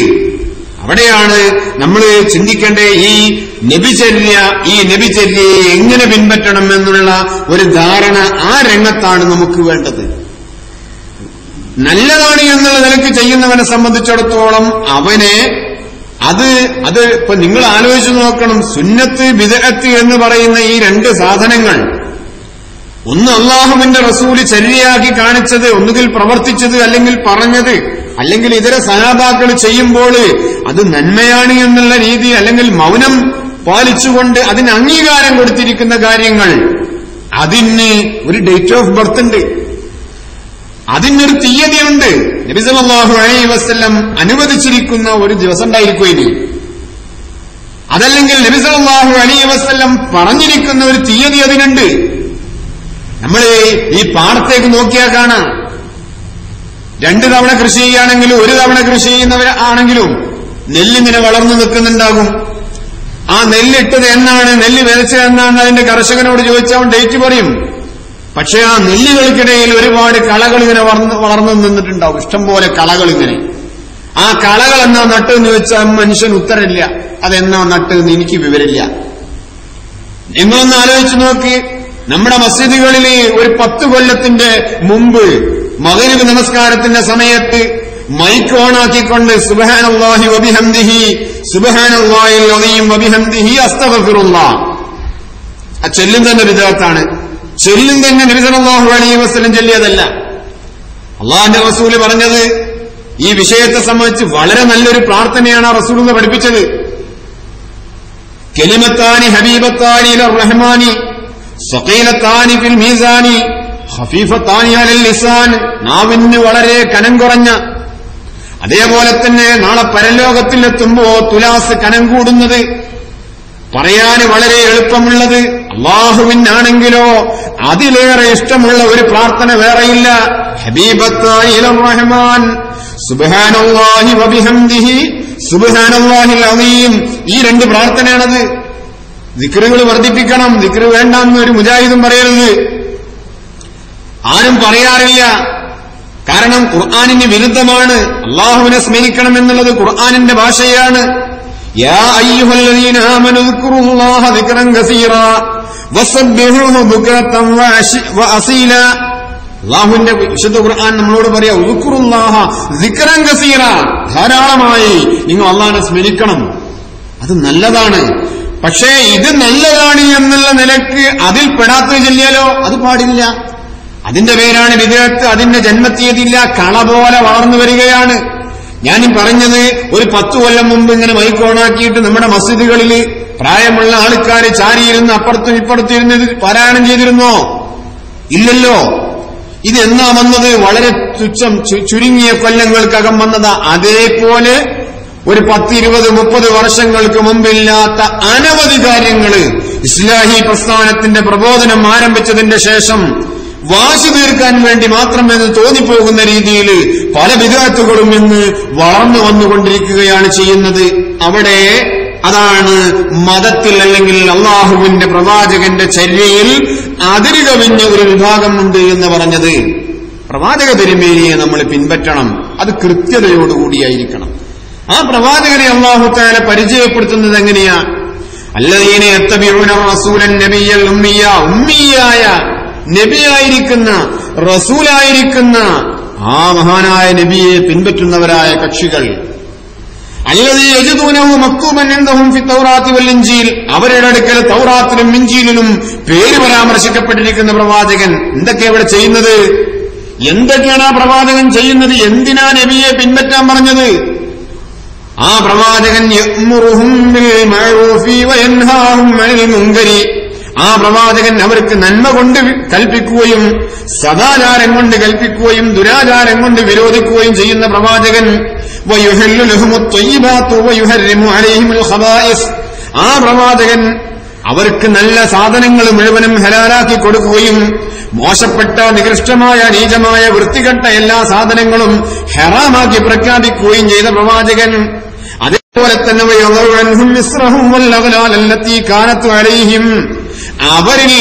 അവിടെയാണ് നമ്മൾ ചിന്തിക്കേണ്ടേ ഈ നബിചര്യയെ എങ്ങനെ പിൻപറ്റണം എന്നുള്ള ഒരു ധാരണ ആ രംഗത്താണ് നമുക്ക് വേണ്ടത്. നല്ലതാണ് എന്നുള്ള നിലയ്ക്ക് ചെയ്യുന്നവനെ സംബന്ധിച്ചിടത്തോളം അവനെ അത് ഇപ്പൊ നിങ്ങൾ ആലോചിച്ചു നോക്കണം. സുന്നത്ത് ബിദ്അത്ത് എന്ന് പറയുന്ന ഈ രണ്ട് സാധനങ്ങൾ, ഒന്ന് അള്ളാഹുവിന്റെ റസൂല് ചര്യയാക്കി കാണിച്ചത്, ഒന്നുകിൽ പ്രവർത്തിച്ചത്, അല്ലെങ്കിൽ പറഞ്ഞത്, അല്ലെങ്കിൽ ഇതര സഹാബാക്കൾ ചെയ്യുമ്പോൾ അത് നന്മയാണ് എന്നുള്ള രീതി, അല്ലെങ്കിൽ മൗനം പാലിച്ചുകൊണ്ട് അതിന് അംഗീകാരം കൊടുത്തിരിക്കുന്ന കാര്യങ്ങൾ, അതിന് ഒരു ഡേറ്റ് ഓഫ് ബർത്ത് ഉണ്ട്, അതിനൊരു തീയതിയുണ്ട്. നബി സല്ലല്ലാഹു അലൈഹി വസല്ലം അനുവദിച്ചിരിക്കുന്ന ഒരു ദിവസം ഉണ്ടായിരിക്കും ഇനി, അതല്ലെങ്കിൽ നബി സല്ലല്ലാഹു അലൈഹി വസല്ലം പറഞ്ഞിരിക്കുന്ന ഒരു തീയതി അതിനുണ്ട്. നമ്മൾ ഈ പാടത്തേക്ക് നോക്കിയാൽ കാണാം, 2 തവണ കൃഷി ചെയ്യുകയാണെങ്കിലും 1 തവണ കൃഷി ചെയ്യുന്നവരാണെങ്കിലും നെല്ലിങ്ങനെ വളർന്നു നിൽക്കുന്നുണ്ടാകും. ആ നെല്ലിട്ടത് എന്നാണ്, നെല്ല് വിതച്ചത് എന്നാണ് അതിന്റെ കർഷകനോട് ചോദിച്ചാൽ അവൻ ഡേറ്റ് പറയും. പക്ഷെ ആ നെല്ലുകൾക്കിടയിൽ ഒരുപാട് കളകൾ ഇങ്ങനെ വളർന്നു നിന്നിട്ടുണ്ടാവും, ഇഷ്ടംപോലെ കളകൾ ഇങ്ങനെ. ആ കളകൾ എന്നാ നട്ടെന്ന് ചോദിച്ചാൽ മനുഷ്യൻ ഉത്തരമില്ല, അതെന്നാ നട്ടെന്ന് എനിക്ക് വിവരമില്ല. നിങ്ങളൊന്ന് ആലോചിച്ചു നോക്കി, നമ്മുടെ മസ്ജിദുകളിൽ ഒരു 10 കൊല്ലത്തിന്റെ മുമ്പ് മഗ്‌രിബ് നമസ്കാരത്തിന്റെ സമയത്ത് മൈക്ക് ഓണാക്കിക്കൊണ്ട് സുബ്ഹാനല്ലാഹി വബിഹംദിഹി സുബ്ഹാനല്ലാഹിൽ അസീം വബിഹംദിഹി അസ്തഗ്ഫിറുല്ലാഹ് ആ ചൊല്ലും തന്നെ ബിദ്അത്താണ്. ചൊല്ലും തന്നെ നബി സല്ലല്ലാഹു അലൈഹി വസല്ലം ചൊല്ലിയതല്ല. അല്ലാഹുവിന്റെ റസൂല് പറഞ്ഞത് ഈ വിഷയത്തെ സംബന്ധിച്ച് വളരെ നല്ലൊരു പ്രാർത്ഥനയാണ് ആ റസൂൽ പഠിപ്പിച്ചത്. കലിമത്താനി ഹബീബത്താനി ഇലർ റഹ്മാനി സഖീലത്താനി ഫിൽ മീസാനി ഖഫീഫത്താനി അലൽ ലിസാൻ, നാവിന് വളരെ കനം കുറഞ്ഞ, അതേപോലെ തന്നെ നാളെ പരലോകത്തിലെത്തുമ്പോ തുലാസ് കനം കൂടുന്നത്, പറയാൻ വളരെ എളുപ്പമുള്ളത്, അല്ലാഹുവിനാണെങ്കിലോ അതിലേറെ ഇഷ്ടമുള്ള ഒരു പ്രാർത്ഥന വേറെയില്ല. ഹബീബത്താനി ഇലർ റഹ്മാൻ സുബ്ഹാനല്ലാഹി വബിഹംദിഹി സുബ്ഹാനല്ലാഹിൽ അസീം. ഈ 2 പ്രാർത്ഥനയാണത്. ദിക്റുകൾ വർദ്ധിപ്പിക്കണം, ദിക്റ് വേണ്ടെന്ന് ഒരു മുജാഹിദും പറയരുത്, ആരും പറയാറില്ല. കാരണം ഖുർആനിന് വിരുദ്ധമാണ്. അള്ളാഹുവിനെ സ്മരിക്കണം എന്നുള്ളത് ഖുർആനിന്റെ ഭാഷയാണ്. യാ അയ്യുഹല്ലദീന ആമനു ദിക്റുല്ലാഹ ദിക്റൻ കസീറാ വസബ്ബിഹൂഹു ബുക്റതൻ വഅസീലാ. അള്ളാഹുവിന്റെ വിശുദ്ധ ഖുർആൻ നമ്മളോട് പറയാ, ദിക്റുല്ലാഹ ദിക്റൻ കസീറാ, ധാരാളമായി നിങ്ങൾ അള്ളാഹിനെ സ്മരിക്കണം, അത് നല്ലതാണ്. പക്ഷേ ഇത് നല്ലതാണ് എന്നുള്ള നിലക്ക് അതിൽ പെടാത്ത ചൊല്ലിയാലോ അത് പാടില്ല. അതിന്റെ പേരാണ് ബിദ്അത്ത്. അതിന്റെ ജന്മത്തീയതിയില്ല, കള പോലെ വളർന്നു വരികയാണ്. ഞാനീ പറഞ്ഞത് ഒരു 10 കൊല്ലം മുമ്പ് ഇങ്ങനെ മൈക്ക് ഓണാക്കിയിട്ട് നമ്മുടെ മസ്ജിദുകളിൽ പ്രായമുള്ള ആൾക്കാർ ചാരിയിരുന്ന് അപ്പുറത്തും ഇപ്പുറത്തും ഇരുന്ന് പാരായണം ചെയ്തിരുന്നോ? ഇല്ലല്ലോ. ഇത് എന്നാ വന്നത്? വളരെ തുച്ഛം ചുരുങ്ങിയ കൊല്ലങ്ങൾക്കകം വന്നതാ. അതേപോലെ ഒരു 10, 20, 30 വർഷങ്ങൾക്ക് മുമ്പില്ലാത്ത അനവധി കാര്യങ്ങൾ ഇസ്ലാഹി പ്രസ്ഥാനത്തിന്റെ പ്രബോധനം ആരംഭിച്ചതിന്റെ ശേഷം വാശി തീർക്കാൻ വേണ്ടി മാത്രമെന്ന് തോന്നിപ്പോകുന്ന രീതിയിൽ പല ബിദ്അത്തുകളും ഇന്ന് വളർന്നു വന്നുകൊണ്ടിരിക്കുകയാണ് ചെയ്യുന്നത്. അവിടെ അതാണ് മതത്തിൽ അല്ലെങ്കിൽ അള്ളാഹുവിന്റെ പ്രവാചകന്റെ ചര്യയിൽ അതിര് കവിഞ്ഞ ഒരു വിഭാഗമുണ്ട് എന്ന് പറഞ്ഞത്. പ്രവാചക തിരുമേനിയെ നമ്മൾ പിൻപറ്റണം, അത് കൃത്യതയോടുകൂടിയായിരിക്കണം. ആ പ്രവാചകനെ അല്ലാഹു തആല പരിചയപ്പെടുത്തുന്നത് എങ്ങനെയാ? അല്ലദീന യത്തബിഊന റസൂലൻ നബിയ്യൽ ഉമ്മിയ, ഉമ്മിയായ നബിയായിരിക്കുന്ന റസൂലായിരിക്കുന്ന ആ മഹാനായ നബിയെ പിൻപറ്റുന്നവരായ കക്ഷികൾ. അല്ലദീ യജിദൂനഹു മക്തൂബൻ ഇൻദഹും ഫി തൗറാത്തി വൽ ഇൻജീൽ, അവരുടെ അടുക്കൽ തൗറാത്തിലും ഇൻജീലിലും പേര് പരാമർശിക്കപ്പെട്ടിരിക്കുന്ന പ്രവാചകൻ. എന്തൊക്കെ ഇവിടെ ചെയ്യുന്നത്? എന്തൊക്കെയാണ് ആ പ്രവാചകൻ ചെയ്യുന്നത്? എന്തിനാ നബിയെ പിൻപറ്റാൻ പറഞ്ഞത്? ആ പ്രവാചകൻ യഅ്മുറുഹും ബിൽ മഅറൂഫി വയൻഹാഹും അനിൽ മുൻകരി, ആ പ്രവാചകൻ അവർക്ക് നന്മ കൊണ്ട് കൽപ്പിക്കുകയും സദാചാരം കൊണ്ട് കൽപ്പിക്കുകയും ദുരാചാരം കൊണ്ട് വിരോധിക്കുകയും ചെയ്യുന്ന പ്രവാചകൻ. വയുഹല്ലു ലഹുമുത് ത്വയ്യിബാതു വയുഹർരിമു അലൈഹിമുൽ ഖബായിസ്, ആ പ്രവാചകൻ അവർക്ക് നല്ല സാധനങ്ങൾ മുഴുവനും ഹലാലാക്കി കൊടുക്കുകയും മോശപ്പെട്ട നികൃഷ്ടമായ നീചമായ വൃത്തികെട്ട എല്ലാ സാധനങ്ങളും ഹറാമാക്കി പ്രഖ്യാപിക്കുകയും ചെയ്ത പ്രവാചകൻ. അതേപോലെ തന്നെ അവരിൽ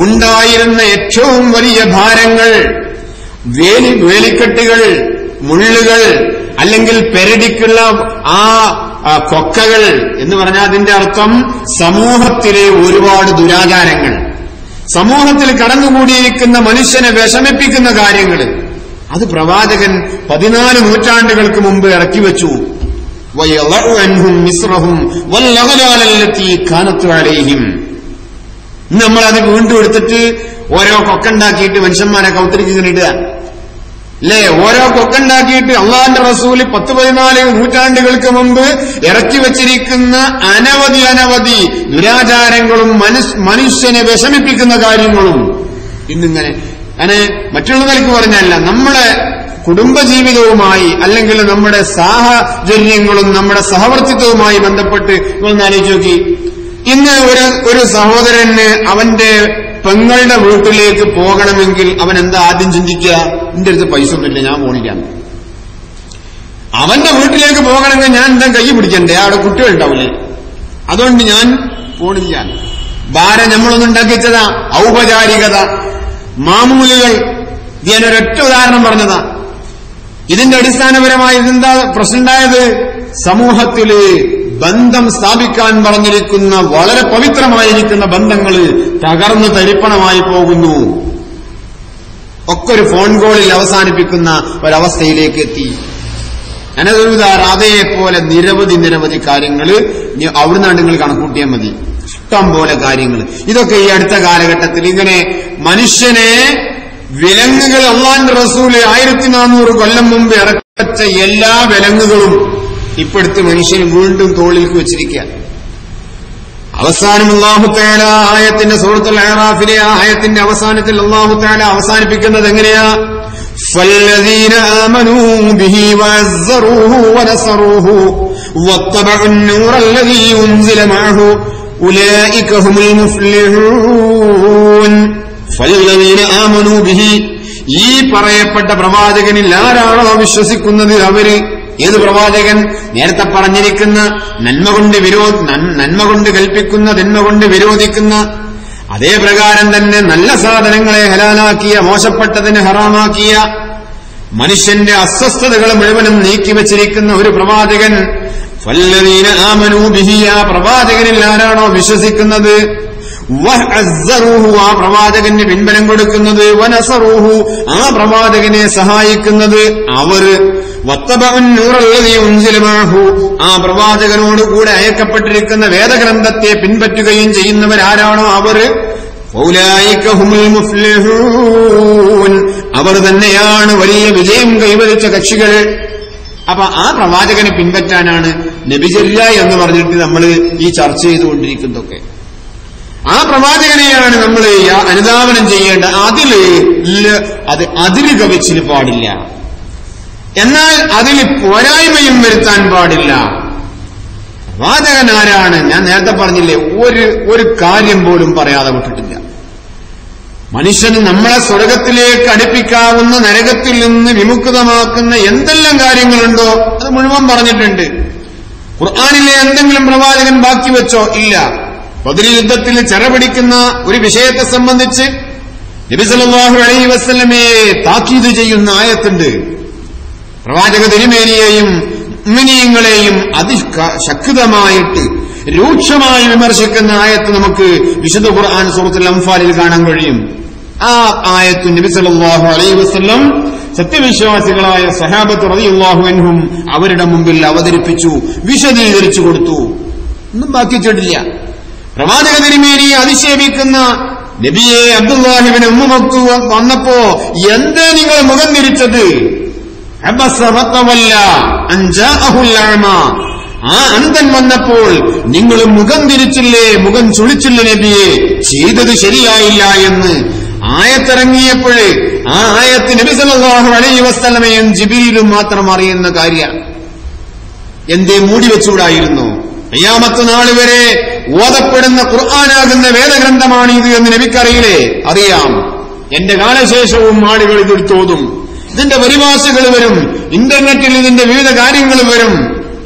ഉണ്ടായിരുന്ന ഏറ്റവും വലിയ ഭാരങ്ങൾ, വേലിക്കെട്ടുകൾ, മുള്ളുകൾ, അല്ലെങ്കിൽ പെരടിക്കുള്ള ആ കൊക്കകൾ എന്ന് പറഞ്ഞാൽ അതിന്റെ അർത്ഥം സമൂഹത്തിലെ ഒരുപാട് ദുരാചാരങ്ങൾ, സമൂഹത്തിൽ കടന്നുകൂടിയിരിക്കുന്ന മനുഷ്യനെ വിഷമിപ്പിക്കുന്ന കാര്യങ്ങൾ, അത് പ്രവാചകൻ 14 നൂറ്റാണ്ടുകൾക്ക് മുമ്പ് ഇറക്കി വെച്ചു. നമ്മളത് വീണ്ടും എടുത്തിട്ട് ഓരോ കൊക്കുണ്ടാക്കിയിട്ട് മനുഷ്യന്മാരെ കൗത്തരിക്ക് ഇങ്ങനെ ഇടുക അല്ലേ? ഓരോ കൊക്കുണ്ടാക്കിയിട്ട് അള്ളാന്റെ റസൂല് 10-14 നൂറ്റാണ്ടുകൾക്ക് മുമ്പ് ഇറക്കി വച്ചിരിക്കുന്ന അനവധി ദുരാചാരങ്ങളും മനുഷ്യനെ വിഷമിപ്പിക്കുന്ന കാര്യങ്ങളും ഇന്നിങ്ങനെ അങ്ങനെ മറ്റുള്ള നിലക്ക് പറഞ്ഞല്ല, നമ്മുടെ കുടുംബജീവിതവുമായി അല്ലെങ്കിൽ നമ്മുടെ സാഹചര്യങ്ങളും നമ്മുടെ സഹവർത്തിത്വവുമായി ബന്ധപ്പെട്ട് നിങ്ങളൊന്ന് ആലോചിച്ച് നോക്കി. ഇന്ന് ഒരു സഹോദരന് അവന്റെ പെങ്ങളുടെ വീട്ടിലേക്ക് പോകണമെങ്കിൽ അവൻ എന്താ ആദ്യം ചിന്തിക്കുക? എന്റെ അടുത്ത് പൈസ ഒന്നുമില്ല, ഞാൻ പോണില്ല. അവന്റെ വീട്ടിലേക്ക് പോകണമെങ്കിൽ ഞാൻ എന്താ കൈ പിടിക്കണ്ടേ? അവിടെ കുട്ടികളുണ്ടാവില്ലേ? അതുകൊണ്ട് ഞാൻ പോണില്ല. ഭാരം നമ്മളൊന്നും ഉണ്ടാക്കിച്ചതാ, ഔപചാരികത, മാമൂലുകൾ. ഞാനൊരൊറ്റ ഉദാഹരണം പറഞ്ഞതാ. ഇതിന്റെ അടിസ്ഥാനപരമായി ഇതെന്താ പ്രശ്നമുണ്ടായത്? സമൂഹത്തില് ബന്ധം സ്ഥാപിക്കാൻ പറഞ്ഞിരിക്കുന്ന വളരെ പവിത്രമായിരിക്കുന്ന ബന്ധങ്ങൾ തകർന്നു തരിപ്പണമായി പോകുന്നു. ഒക്കെ ഒരു ഫോൺ കോളിൽ അവസാനിപ്പിക്കുന്ന ഒരവസ്ഥയിലേക്ക് എത്തി. അതേപോലെ നിരവധി കാര്യങ്ങൾ അവിടുന്ന് നിങ്ങൾ കണക്കൂട്ടിയാൽ മതി. ഇഷ്ടം പോലെ കാര്യങ്ങൾ. ഇതൊക്കെ ഈ അടുത്ത കാലഘട്ടത്തിൽ ഇങ്ങനെ മനുഷ്യനെ വിലങ്ങുകൾ അള്ളാന്റെ റസൂല് 1400 കൊല്ലം മുമ്പ് ഇറക്കച്ച എല്ലാ വിലങ്ങുകളും ഇപ്പോഴത്തെ മനുഷ്യന് വീണ്ടും തോളിലേക്ക് വെച്ചിരിക്കുക. അവസാനം അല്ലാഹു തആല ആയത്തിന്റെ സൂറത്തുൽ അഅറാഫിലെ ആയത്തിന്റെ അവസാനത്തിൽ അല്ലാഹു തആല അവസാനിപ്പിക്കുന്നത് എങ്ങനെയാ? ഫല്ലദീന ആമനൂ ബിഹി വഅസ്സറൂഹു വനസറൂഹു വത്തബഉൻ നൂറല്ലദീ ഉൻസില മഅഹു ഉലൈക ഹുമുൽ മുഫ്ലിഹൂൻ. ഫല്ലദീന ആമനൂ ബിഹി, ഈ പറയപ്പെട്ട പ്രവാചകനിൽ ആരാണോ വിശ്വസിക്കുന്നത് അവര്. ഏത് പ്രവാചകൻ? നേരത്തെ പറഞ്ഞിരിക്കുന്ന നന്മ കൊണ്ട് കൽപ്പിക്കുന്ന, തിന്മ കൊണ്ട് വിരോധിക്കുന്ന, അതേ പ്രകാരം തന്നെ നല്ല സാധനങ്ങളെ ഹലാലാക്കിയ, മോശപ്പെട്ടതിനെ ഹറാമാക്കിയ, മനുഷ്യന്റെ അസ്വസ്ഥതകൾ മുഴുവനും നീക്കിവച്ചിരിക്കുന്ന ഒരു പ്രവാചകൻ. ഫല്ലദീന ആമനൂ ബിഹി, ആ പ്രവാചകനിൽ ആരാണോ വിശ്വസിക്കുന്നത്, വഅസ്സറൂഹു, ആ പ്രവാചകന് പിൻബലം കൊടുക്കുന്നത്, വനസറൂഹു, ആ പ്രവാചകനെ സഹായിക്കുന്നത് അവർ, വത്തബഉൻ നൂറല്ലദീ ഉൻസില മഅഹു, ആ പ്രവാചകനോട് കൂടെ അയക്കപ്പെട്ടിരിക്കുന്ന വേദഗ്രന്ഥത്തെ പിൻപറ്റുകയും ചെയ്യുന്നവരാരാണോ അവർ, ഫൗലൈക ഹുമുൽ മുഫ്ലിഹൂൻ, അവർ തന്നെയാണ് വലിയ വിജയം കൈവരിച്ച കക്ഷികൾ. അപ്പൊ ആ പ്രവാചകനെ പിൻപറ്റാനാണ് നബിചര്യ എന്ന് പറഞ്ഞിട്ട് നമ്മൾ ഈ ചർച്ച ചെയ്തുകൊണ്ടിരിക്കുന്നതൊക്കെ. ആ പ്രവാചകനെയാണ് നമ്മൾ അനുധാവനം ചെയ്യേണ്ട. അതില് കവിച്ചിന് പാടില്ല, എന്നാൽ അതിൽ പോരായ്മയും വരുത്താൻ പാടില്ല. പ്രവാചകൻ ആരാണ്? ഞാൻ നേരത്തെ പറഞ്ഞില്ലേ, ഒരു കാര്യം പോലും പറയാതെ വിട്ടിട്ടില്ല. മനുഷ്യന് നമ്മളെ സ്വർഗത്തിലേക്ക് അടുപ്പിക്കാവുന്ന നരകത്തിൽ നിന്ന് വിമുക്തമാക്കുന്ന എന്തെല്ലാം കാര്യങ്ങളുണ്ടോ അത് മുഴുവൻ പറഞ്ഞിട്ടുണ്ട്. ഖുർആനിലെ എന്തെങ്കിലും പ്രവാചകൻ ബാക്കി വെച്ചോ? ഇല്ല. ബദർ യുദ്ധത്തിൽ ചെറപിടിക്കുന്ന ഒരു വിഷയത്തെ സംബന്ധിച്ച് നബി സല്ലല്ലാഹു അലൈഹി വസല്ലമയെ താക്കീത് ചെയ്യുന്ന ആയത്തുണ്ട്. പ്രവാചക തിരുമേനിയെയും മുഅ്മിനീങ്ങളെയും അതിശക്തമായിട്ട് രൂക്ഷമായി വിമർശിക്കുന്ന ആയത്ത് നമുക്ക് വിശുദ്ധ ഖുർആൻ സൂറത്തുൽ അൻഫാലിൽ കാണാൻ കഴിയും. ആ ആയത്ത് നബി സല്ലല്ലാഹു അലൈഹി വസല്ലം സത്യവിശ്വാസികളായ സഹാബത്ത് റളിയല്ലാഹു അൻഹും അവരുടെ മുമ്പിൽ അവതരിപ്പിച്ചു, വിശദീകരിച്ചു കൊടുത്തു. ഒന്നും ബാക്കി വെച്ചിട്ടില്ല. പ്രവാചക തിരുമേനിയെ അധിക്ഷേപിക്കുന്ന നബിയെ അബ്ദുല്ലാഹിബ്നു ഉമ്മ മക്തൂം വന്നപ്പോ എന്തേ നിങ്ങൾ മുഖം തിരിച്ചത്? ആ അന്ധൻ വന്നപ്പോൾ നിങ്ങൾ മുഖം തിരിച്ചില്ലേ, മുഖം ചുളിച്ചില്ലേ നബിയെ, ചെയ്തത് ശരിയായില്ല എന്ന് ആയത്തിറങ്ങിയപ്പോഴേ ആ ആയത്ത് നബി സല്ലല്ലാഹു അലൈഹി വസല്ലമയും ജിബ്രീലും മാത്രം അറിയുന്ന കാര്യമാണ്. എന്തേ മൂടി വെച്ചുകൂടായിരുന്നു? ഖിയാമത്ത് നാൾ വരെ ഓതപ്പെടുന്ന ഖുർആനാകുന്ന വേദഗ്രന്ഥമാണ് ഇത് എന്ന് നബിക്കറിയില്ലേ? അറിയാം. എന്റെ കാലശേഷവും ആളുകൾ ഇതെടുത്തോതും, ഇതിന്റെ പരിഭാഷകൾ വരും, ഇന്റർനെറ്റിൽ ഇതിന്റെ വിവിധ കാര്യങ്ങൾ വരും.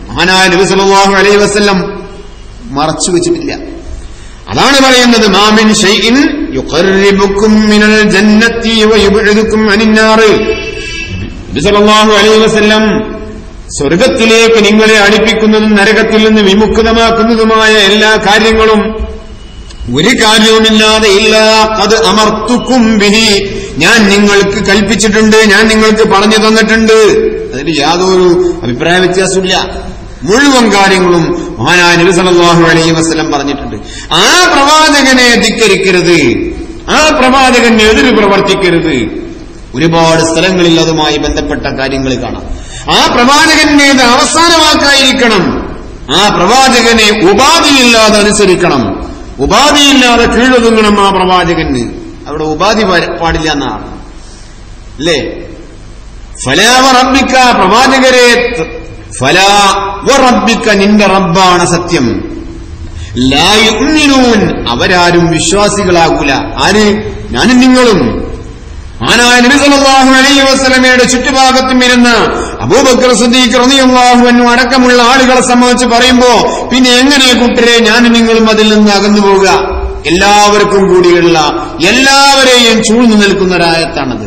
മഹാനായ നബി സല്ലല്ലാഹു അലൈഹി വസല്ലം മറച്ചു വെച്ചിട്ടില്ല. അതാണ് പറയുന്നത്, മാമിൻ ഷൈഇൻ യുഖർരിബുക്കും മിനൽ ജന്നത്തി വയുബ്ഇദുക്കും അനിന്നാർ. നബി സല്ലല്ലാഹു അലൈഹി വസല്ലം സ്വർഗത്തിലേക്ക് നിങ്ങളെ അടുപ്പിക്കുന്നതും നരകത്തിൽ നിന്ന് വിമുക്തമാക്കുന്നതുമായ എല്ലാ കാര്യങ്ങളും ഒരു കാര്യവുമില്ലാതെ ഇല്ലാ ഖദ് അമർത്തുക്കും ബിഹി, ഞാൻ നിങ്ങൾക്ക് കൽപ്പിച്ചിട്ടുണ്ട്, ഞാൻ നിങ്ങൾക്ക് പറഞ്ഞു തന്നിട്ടുണ്ട്. അതിൽ യാതൊരു അഭിപ്രായ വ്യത്യാസമില്ല. മുഴുവൻ കാര്യങ്ങളും മഹാനായ നബി സല്ലല്ലാഹു അലൈഹി വസല്ലം പറഞ്ഞിട്ടുണ്ട്. ആ പ്രവാചകനെ ധിക്കരിക്കരുത്, ആ പ്രവാചകനെ എതിര് പ്രവർത്തിക്കരുത്. ഒരുപാട് സ്ഥലങ്ങളിൽ അതുമായി ബന്ധപ്പെട്ട കാര്യങ്ങൾ കാണാം. ആ പ്രവാചകനേത് അവസാന വാക്കായിരിക്കണം. ആ പ്രവാചകനെ ഉപാധിയില്ലാതെ അനുസരിക്കണം, ഉപാധിയില്ലാതെ കീഴൊതുങ്ങണം ആ പ്രവാചകന്. അവിടെ ഉപാധി പാടില്ല എന്നാണ് അല്ലേ? ഫലാ വറബ്ബിക, പ്രവാചകരെ ഫലാ വറബ്ബിക, നിന്റെ റബ്ബാണ് സത്യം. ലാ യുഅ്മിനൂൻ, അവരാരും വിശ്വാസികളാകൂല. ആര്? ഞാനും നിങ്ങളും. മഹാനായ നബി സല്ലല്ലാഹു അലൈഹി വസല്ലമയുടെ ചുറ്റുഭാഗത്തും ഇരുന്ന് അബൂബക്കർ സിദ്ദീഖ് റളിയല്ലാഹു അൻഹു അടക്കമുള്ള ആളുകളെ സംബന്ധിച്ച് പറയുമ്പോ പിന്നെ എങ്ങനെ കൂട്ടരെ ഞാനും നിങ്ങളും അതിൽ നിന്ന് അകന്നു പോവുക? എല്ലാവർക്കും കൂടിയുള്ള, എല്ലാവരെയും ചൂഴ്ന്നു നിൽക്കുന്ന ഒരായത്താണത്.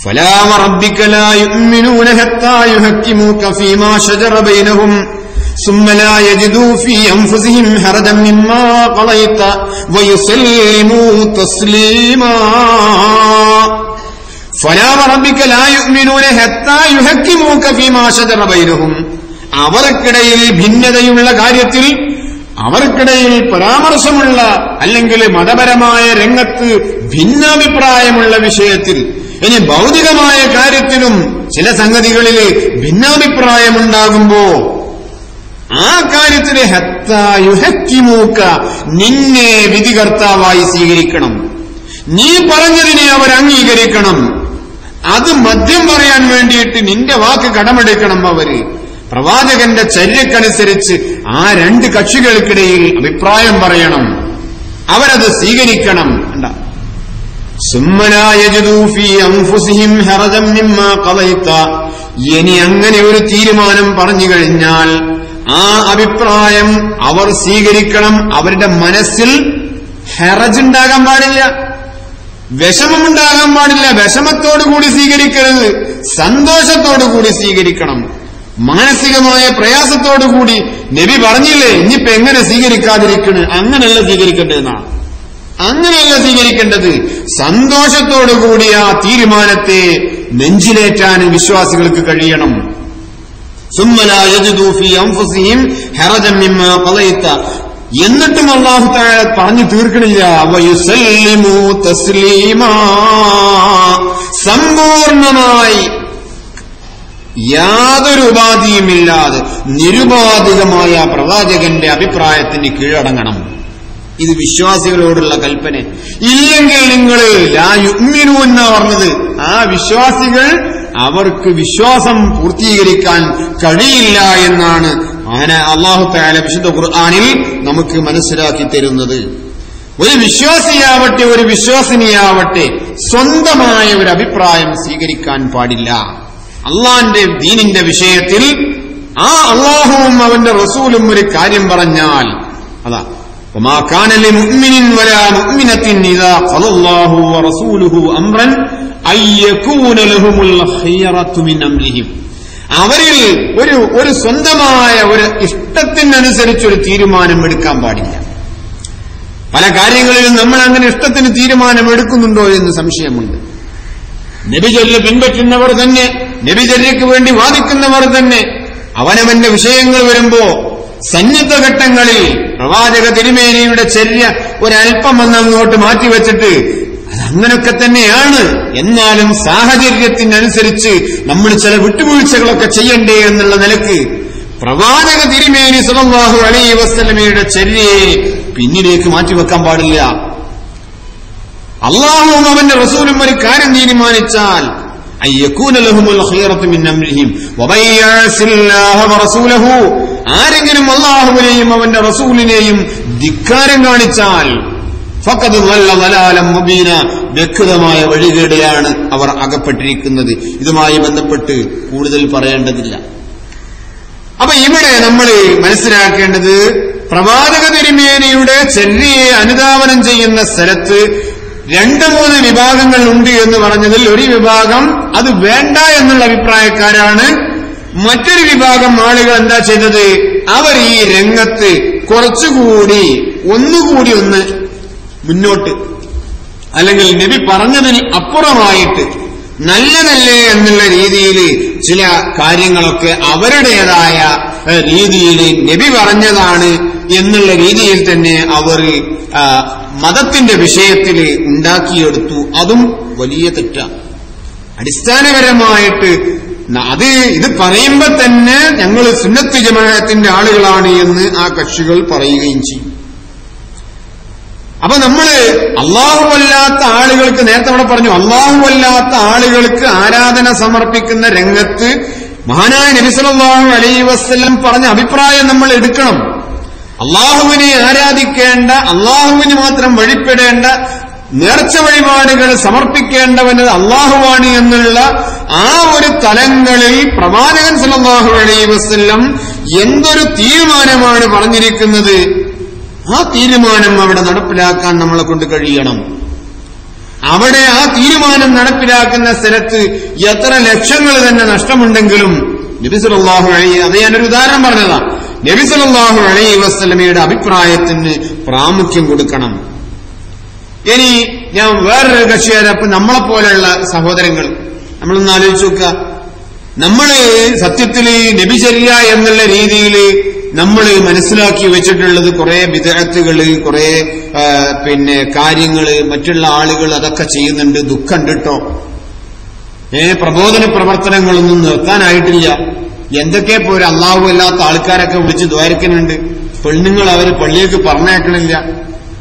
ഫലാ വറബ്ബിക ലാ യുഅ്മിനൂന ഹത്താ യുഹക്കിമൂക ഫീമാ ശജറ ബൈനഹും ثم لا يجدوا في أنفسهم حرجا مما قضيت ويسلموا تسليما. فلا وربك لا يؤمنون حتى يحكموك فيما شجر بينهم. അവർക്കിടയിൽ ഭിന്നതയുള്ള കാര്യത്തിൽ, അവർക്കിടയിൽ പരാമർശമുള്ള അല്ലെങ്കിൽ മതപരമായ രംഗത്ത് ഭിന്നാഭിപ്രായമുള്ള വിഷയത്തിൽ, ഇനി ഭൗതികമായ കാര്യത്തിലും ചില സംഗതികളിൽ ഭിന്നാഭിപ്രായമുണ്ടാകുമ്പോ ആ കാര്യത്തിന് ഹത്താ യുഹക്കിമൂക, നിന്നെ വിധികർത്താവായി സ്വീകരിക്കണം. നീ പറഞ്ഞതിനെ അവർ അംഗീകരിക്കണം. അത് മദ്യം പറയാൻ വേണ്ടിയിട്ട് നിന്റെ വാക്ക് കടമെടുക്കണം. അവര് പ്രവാചകന്റെ ചര്യക്കനുസരിച്ച് ആ രണ്ട് കക്ഷികൾക്കിടയിൽ അഭിപ്രായം പറയണം, അവരത് സ്വീകരിക്കണം. ഇനി അങ്ങനെ ഒരു തീരുമാനം പറഞ്ഞു കഴിഞ്ഞാൽ ആ അഭിപ്രായം അവർ സ്വീകരിക്കണം. അവരുടെ മനസ്സിൽ ഹെറജുണ്ടാകാൻ പാടില്ല, വിഷമമുണ്ടാകാൻ പാടില്ല. വിഷമത്തോടുകൂടി സ്വീകരിക്കരുത്, സന്തോഷത്തോടുകൂടി സ്വീകരിക്കണം. മാനസികമായ പ്രയാസത്തോടുകൂടി നബി പറഞ്ഞില്ലേ, ഇനിയിപ്പോ എങ്ങനെ സ്വീകരിക്കാതിരിക്കണ്? അങ്ങനെയല്ല സ്വീകരിക്കേണ്ടതെന്നാണ്. അങ്ങനെയല്ല സ്വീകരിക്കേണ്ടത്. സന്തോഷത്തോടുകൂടി ആ തീരുമാനത്തെ നെഞ്ചിലേറ്റാൻ വിശ്വാസികൾക്ക് കഴിയണം. എന്നിട്ടും അല്ലാഹു തആല പറഞ്ഞു തീർക്കണില്ല. വയുസല്ലിമു തസ്ലീമാ, സമ്പൂർണമായി യാതൊരു ഉപാധിയുമില്ലാതെ നിരുപാധികമായ പ്രവാചകന്റെ അഭിപ്രായത്തിന് കീഴടങ്ങണം. ഇത് വിശ്വാസികളോടുള്ള കൽപ്പന. ഇല്ലെങ്കിൽ നിങ്ങൾ ലാ യുഅ്മിനൂ എന്നാ പറഞ്ഞത്. ആ വിശ്വാസികൾ, അവർക്ക് വിശ്വാസം പൂർത്തീകരിക്കാൻ കഴിയില്ല എന്നാണ് അല്ലാഹു തആല വിശുദ്ധ ഖുർആനിൽ നമുക്ക് മനസ്സിലാക്കി തരുന്നത്. ഒരു വിശ്വാസിയാവട്ടെ ഒരു വിശ്വാസിനിയാവട്ടെ സ്വന്തമായ ഒരു അഭിപ്രായം സ്വീകരിക്കാൻ പാടില്ല. അള്ളാന്റെ ദീനിന്റെ വിഷയത്തിൽ ആ അള്ളാഹുവും അവന്റെ റസൂലും ഒരു കാര്യം പറഞ്ഞാൽ അതാ വമാ കാന ലിമുഅ്മിനിൻ വലാ മുഅ്മിനത്തിൻ ഇദാ ഖലല്ലാഹു വറസൂലുഹു അംറൻ അയ്യകൂന ലഹുമുൽ ഖിയറത്തു മിൻ അംരിഹിം. അവരിൽ ഒരു സ്വന്തമായ ഒരു ഇഷ്ടത്തിനനുസരിച്ചൊരു തീരുമാനം എടുക്കാൻ പാടില്ല. പല കാര്യങ്ങളിലും നമ്മൾ അങ്ങനെ ഇഷ്ടത്തിന് തീരുമാനം എടുക്കുന്നുണ്ടോ എന്ന് സംശയമുണ്ട്. നബിചര്യ പിൻപറ്റുന്നവർ തന്നെ, നബിചര്യക്ക് വേണ്ടി വാദിക്കുന്നവർ തന്നെ അവനവന്റെ വിഷയങ്ങൾ വരുമ്പോ സന്നിഗ്ധഘട്ടങ്ങളിൽ പ്രവാചക തിരുമേനിയുടെ ചര്യ ഒരൽപ്പം അങ്ങോട്ട് മാറ്റിവെച്ചിട്ട് അതങ്ങനൊക്കെ തന്നെയാണ്, എന്നാലും സാഹചര്യത്തിനനുസരിച്ച് നമ്മൾ ചില വിട്ടുവീഴ്ചകളൊക്കെ ചെയ്യണ്ടേ എന്നുള്ള നിലക്ക് പ്രവാചക തിരുമേനി സല്ലല്ലാഹു അലൈഹി വസല്ലമയുടെ ചര്യയെ പിന്നിലേക്ക് മാറ്റിവെക്കാൻ പാടില്ല. അള്ളാഹുവും അവന്റെ റസൂലും ഒരു കാര്യം തീരുമാനിച്ചാൽ അയ്യകൂന ലഹുമുൽ ഖിയറത്തു മിൻ അംരിഹിം വമൻ യഅസില്ലാഹ വറസൂലഹു, ആരെങ്കിലും അള്ളാഹുവിനെയും അവന്റെ റസൂലിനെയും ധിക്കാരം കാണിച്ചാൽ ഫഖദ് ളല്ല ളലാലം മുബീന, വ്യക്തമായ വഴികേടിലാണ് അവർ അകപ്പെട്ടിരിക്കുന്നത്. ഇതുമായി ബന്ധപ്പെട്ട് കൂടുതൽ പറയേണ്ടതില്ല. അപ്പൊ ഇവിടെ നമ്മൾ മനസ്സിലാക്കേണ്ടത് പ്രവാചക തിരുമേനിയുടെ ചര്യയെ അനുധാവനം ചെയ്യുന്ന സ്ഥലത്ത് 2-3 വിഭാഗങ്ങൾ ഉണ്ട് എന്ന് പറഞ്ഞതിൽ ഒരു വിഭാഗം അത് വേണ്ട എന്നുള്ള അഭിപ്രായക്കാരാണ്. മറ്റൊരു വിഭാഗം ആളുകൾ എന്താ ചെയ്തത്, അവർ ഈ രംഗത്ത് കുറച്ചുകൂടി ഒന്നുകൂടി ഒന്ന് മുന്നോട്ട്, അല്ലെങ്കിൽ നബി പറഞ്ഞതിൽ അപ്പുറമായിട്ട് നല്ലതല്ലേ എന്നുള്ള രീതിയിൽ ചില കാര്യങ്ങളൊക്കെ അവരുടേതായ രീതിയിൽ നബി പറഞ്ഞതാണ് എന്നുള്ള രീതിയിൽ തന്നെ അവർ മതത്തിന്റെ വിഷയത്തിൽ ഉണ്ടാക്കിയെടുത്തു. അതും വലിയ തെറ്റാണ്. അടിസ്ഥാനപരമായിട്ട് ഇത് പറയുമ്പോ തന്നെ ഞങ്ങൾ സുന്നത്ത് ജമാഅത്തിന്റെ ആളുകളാണ് എന്ന് ആ കക്ഷികൾ പറയുകയും ചെയ്യും. അപ്പൊ നമ്മള് അല്ലാഹുവല്ലാത്ത ആളുകൾക്ക്, നേരത്തെ അവിടെ പറഞ്ഞു, അല്ലാഹുവല്ലാത്ത ആളുകൾക്ക് ആരാധന സമർപ്പിക്കുന്ന രംഗത്ത് മഹാനായ നബി സല്ലല്ലാഹു അലൈഹി വസല്ലം പറഞ്ഞ അഭിപ്രായം നമ്മൾ എടുക്കണം. അള്ളാഹുവിനെ ആരാധിക്കേണ്ട, അള്ളാഹുവിന് മാത്രം വഴിപ്പെടേണ്ട, നേർച്ച വഴിപാടുകൾ സമർപ്പിക്കേണ്ടവന് അള്ളാഹുവാണ് എന്നുള്ള ആ ഒരു തലങ്ങളിൽ പ്രവാചകൻ സല്ലല്ലാഹു അലൈഹി വസല്ലം എന്തൊരു തീരുമാനമാണ് പറഞ്ഞിരിക്കുന്നത്, ആ തീരുമാനം അവിടെ നടപ്പിലാക്കാൻ നമ്മളെ കൊണ്ട് കഴിയണം. അവിടെ ആ തീരുമാനം നടപ്പിലാക്കുന്ന സ്ഥലത്ത് എത്ര ലക്ഷങ്ങൾ തന്നെ നഷ്ടമുണ്ടെങ്കിലും നബി സല്ലല്ലാഹു അലൈഹി, അത് ഞാനൊരു ഉദാഹരണം പറഞ്ഞതാ, നബി സല്ലല്ലാഹു അലൈഹി വസല്ലമയുടെ അഭിപ്രായത്തിന് പ്രാമുഖ്യം കൊടുക്കണം. ഇനി ഞാൻ വേറൊരു കക്ഷിയായ നമ്മളെപ്പോലെയുള്ള സഹോദരങ്ങൾ, നമ്മളൊന്ന് ആലോചിച്ച് നോക്കുക. നമ്മള് സത്യത്തിൽ നബിചര്യ എന്നുള്ള രീതിയിൽ നമ്മൾ മനസ്സിലാക്കി വെച്ചിട്ടുള്ളത് കുറെ ബിദ്അത്തുകള്, കുറെ കാര്യങ്ങള്, മറ്റുള്ള ആളുകൾ അതൊക്കെ ചെയ്യുന്നുണ്ട്, ദുഃഖമുണ്ട് കേട്ടോ. പ്രബോധന പ്രവർത്തനങ്ങളൊന്നും നിർത്താനായിട്ടില്ല. എന്തൊക്കെ പോലെ അള്ളാഹു അല്ലാത്ത ആൾക്കാരൊക്കെ വിളിച്ച് ദ്വാരക്കുന്നുണ്ട്. പെണ്ണുങ്ങൾ അവര് പള്ളിയേക്ക് പറഞ്ഞേക്കണില്ല.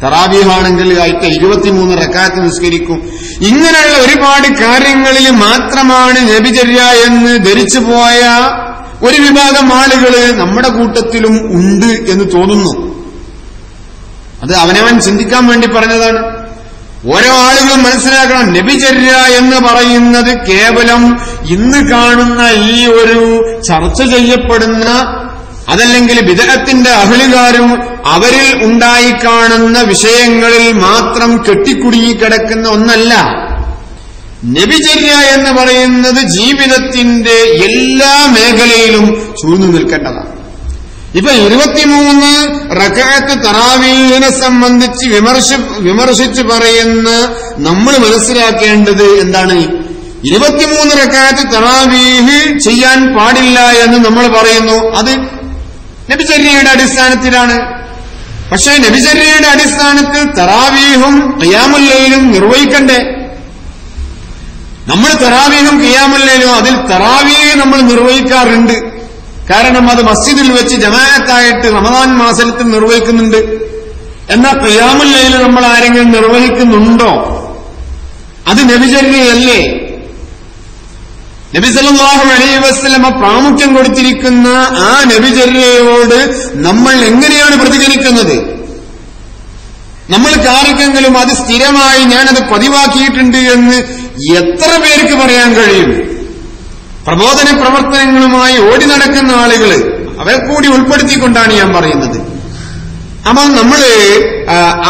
തറാവീഹാണെങ്കിൽ ആയിട്ട് 23 റക്അത്ത് നിസ്കരിക്കും. ഇങ്ങനെയുള്ള ഒരുപാട് കാര്യങ്ങളിൽ മാത്രമാണ് നബിചര്യ എന്ന് ധരിച്ചു പോയ ഒരു വിഭാഗം ആളുകള് നമ്മുടെ കൂട്ടത്തിലും ഉണ്ട് എന്ന് തോന്നുന്നു. അത് അവനവൻ ചിന്തിക്കാൻ വേണ്ടി പറഞ്ഞതാണ്. ഓരോ ആളുകളും മനസ്സിലാക്കണം, നബിചര്യ എന്ന് പറയുന്നത് കേവലം ഇന്ന് കാണുന്ന ഈ ഒരു ചർച്ച ചെയ്യപ്പെടുന്ന, അതല്ലെങ്കിൽ ബിദ്അത്തിന്റെ അഹ്ലുകാരും അവരിൽ ഉണ്ടായിക്കാണുന്ന വിഷയങ്ങളിൽ മാത്രം കെട്ടിക്കുടുങ്ങിക്കിടക്കുന്ന ഒന്നല്ല. നബിചര്യ എന്ന് പറയുന്നത് ജീവിതത്തിന്റെ എല്ലാ മേഖലയിലും ചൂഴ്ന്നു നിൽക്കേണ്ടതാണ്. ഇപ്പൊ 23 റക്അത്ത് തറാവീഹിനെ സംബന്ധിച്ച് വിമർശിച്ച് പറയുന്ന നമ്മൾ മനസ്സിലാക്കേണ്ടത് എന്താണ്? 23 റക്അത്ത് തറാവീഹ് ചെയ്യാൻ പാടില്ല എന്ന് നമ്മൾ പറയുന്നു. അത് നബിചര്യയുടെ അടിസ്ഥാനത്തിലാണ്. പക്ഷേ നബിചര്യയുടെ അടിസ്ഥാനത്തിൽ തറാവീഹും ഖിയാമുൽ ലൈലും നിർവഹിക്കണ്ടേ? നമ്മൾ തറാവീഹും ഖിയാമുൽ ലൈലും, അതിൽ തറാവീഹ് നമ്മൾ നിർവഹിക്കാറുണ്ട്. കാരണം അത് മസ്ജിദിൽ വെച്ച് ജമാഅത്തായിട്ട് റമദാൻ മാസത്തിൽ നിർവഹിക്കുന്നുണ്ട്. എന്നാൽ ഖിയാമുൽ ലൈൽ നമ്മൾ ആരെങ്കിലും നിർവഹിക്കുന്നുണ്ടോ? അത് നബിചര്യയല്ലേ? നബി സല്ലല്ലാഹു അലൈഹി വസല്ലമ പ്രാമുഖ്യം കൊടുത്തിരിക്കുന്ന ആ നബിചര്യയോട് നമ്മൾ എങ്ങനെയാണ് പ്രതികരിക്കുന്നത്? നമ്മൾക്ക് ആർക്കെങ്കിലും അത് സ്ഥിരമായി ഞാനത് പതിവാക്കിയിട്ടുണ്ട് എന്ന് എത്ര പേർക്ക് പറയാൻ കഴിയും? പ്രബോധന പ്രവർത്തനങ്ങളുമായി ഓടി നടക്കുന്ന ആളുകൾ, അവരെ കൂടി ഉൾപ്പെടുത്തിക്കൊണ്ടാണ് ഞാൻ പറയുന്നത്. അപ്പൊ നമ്മള്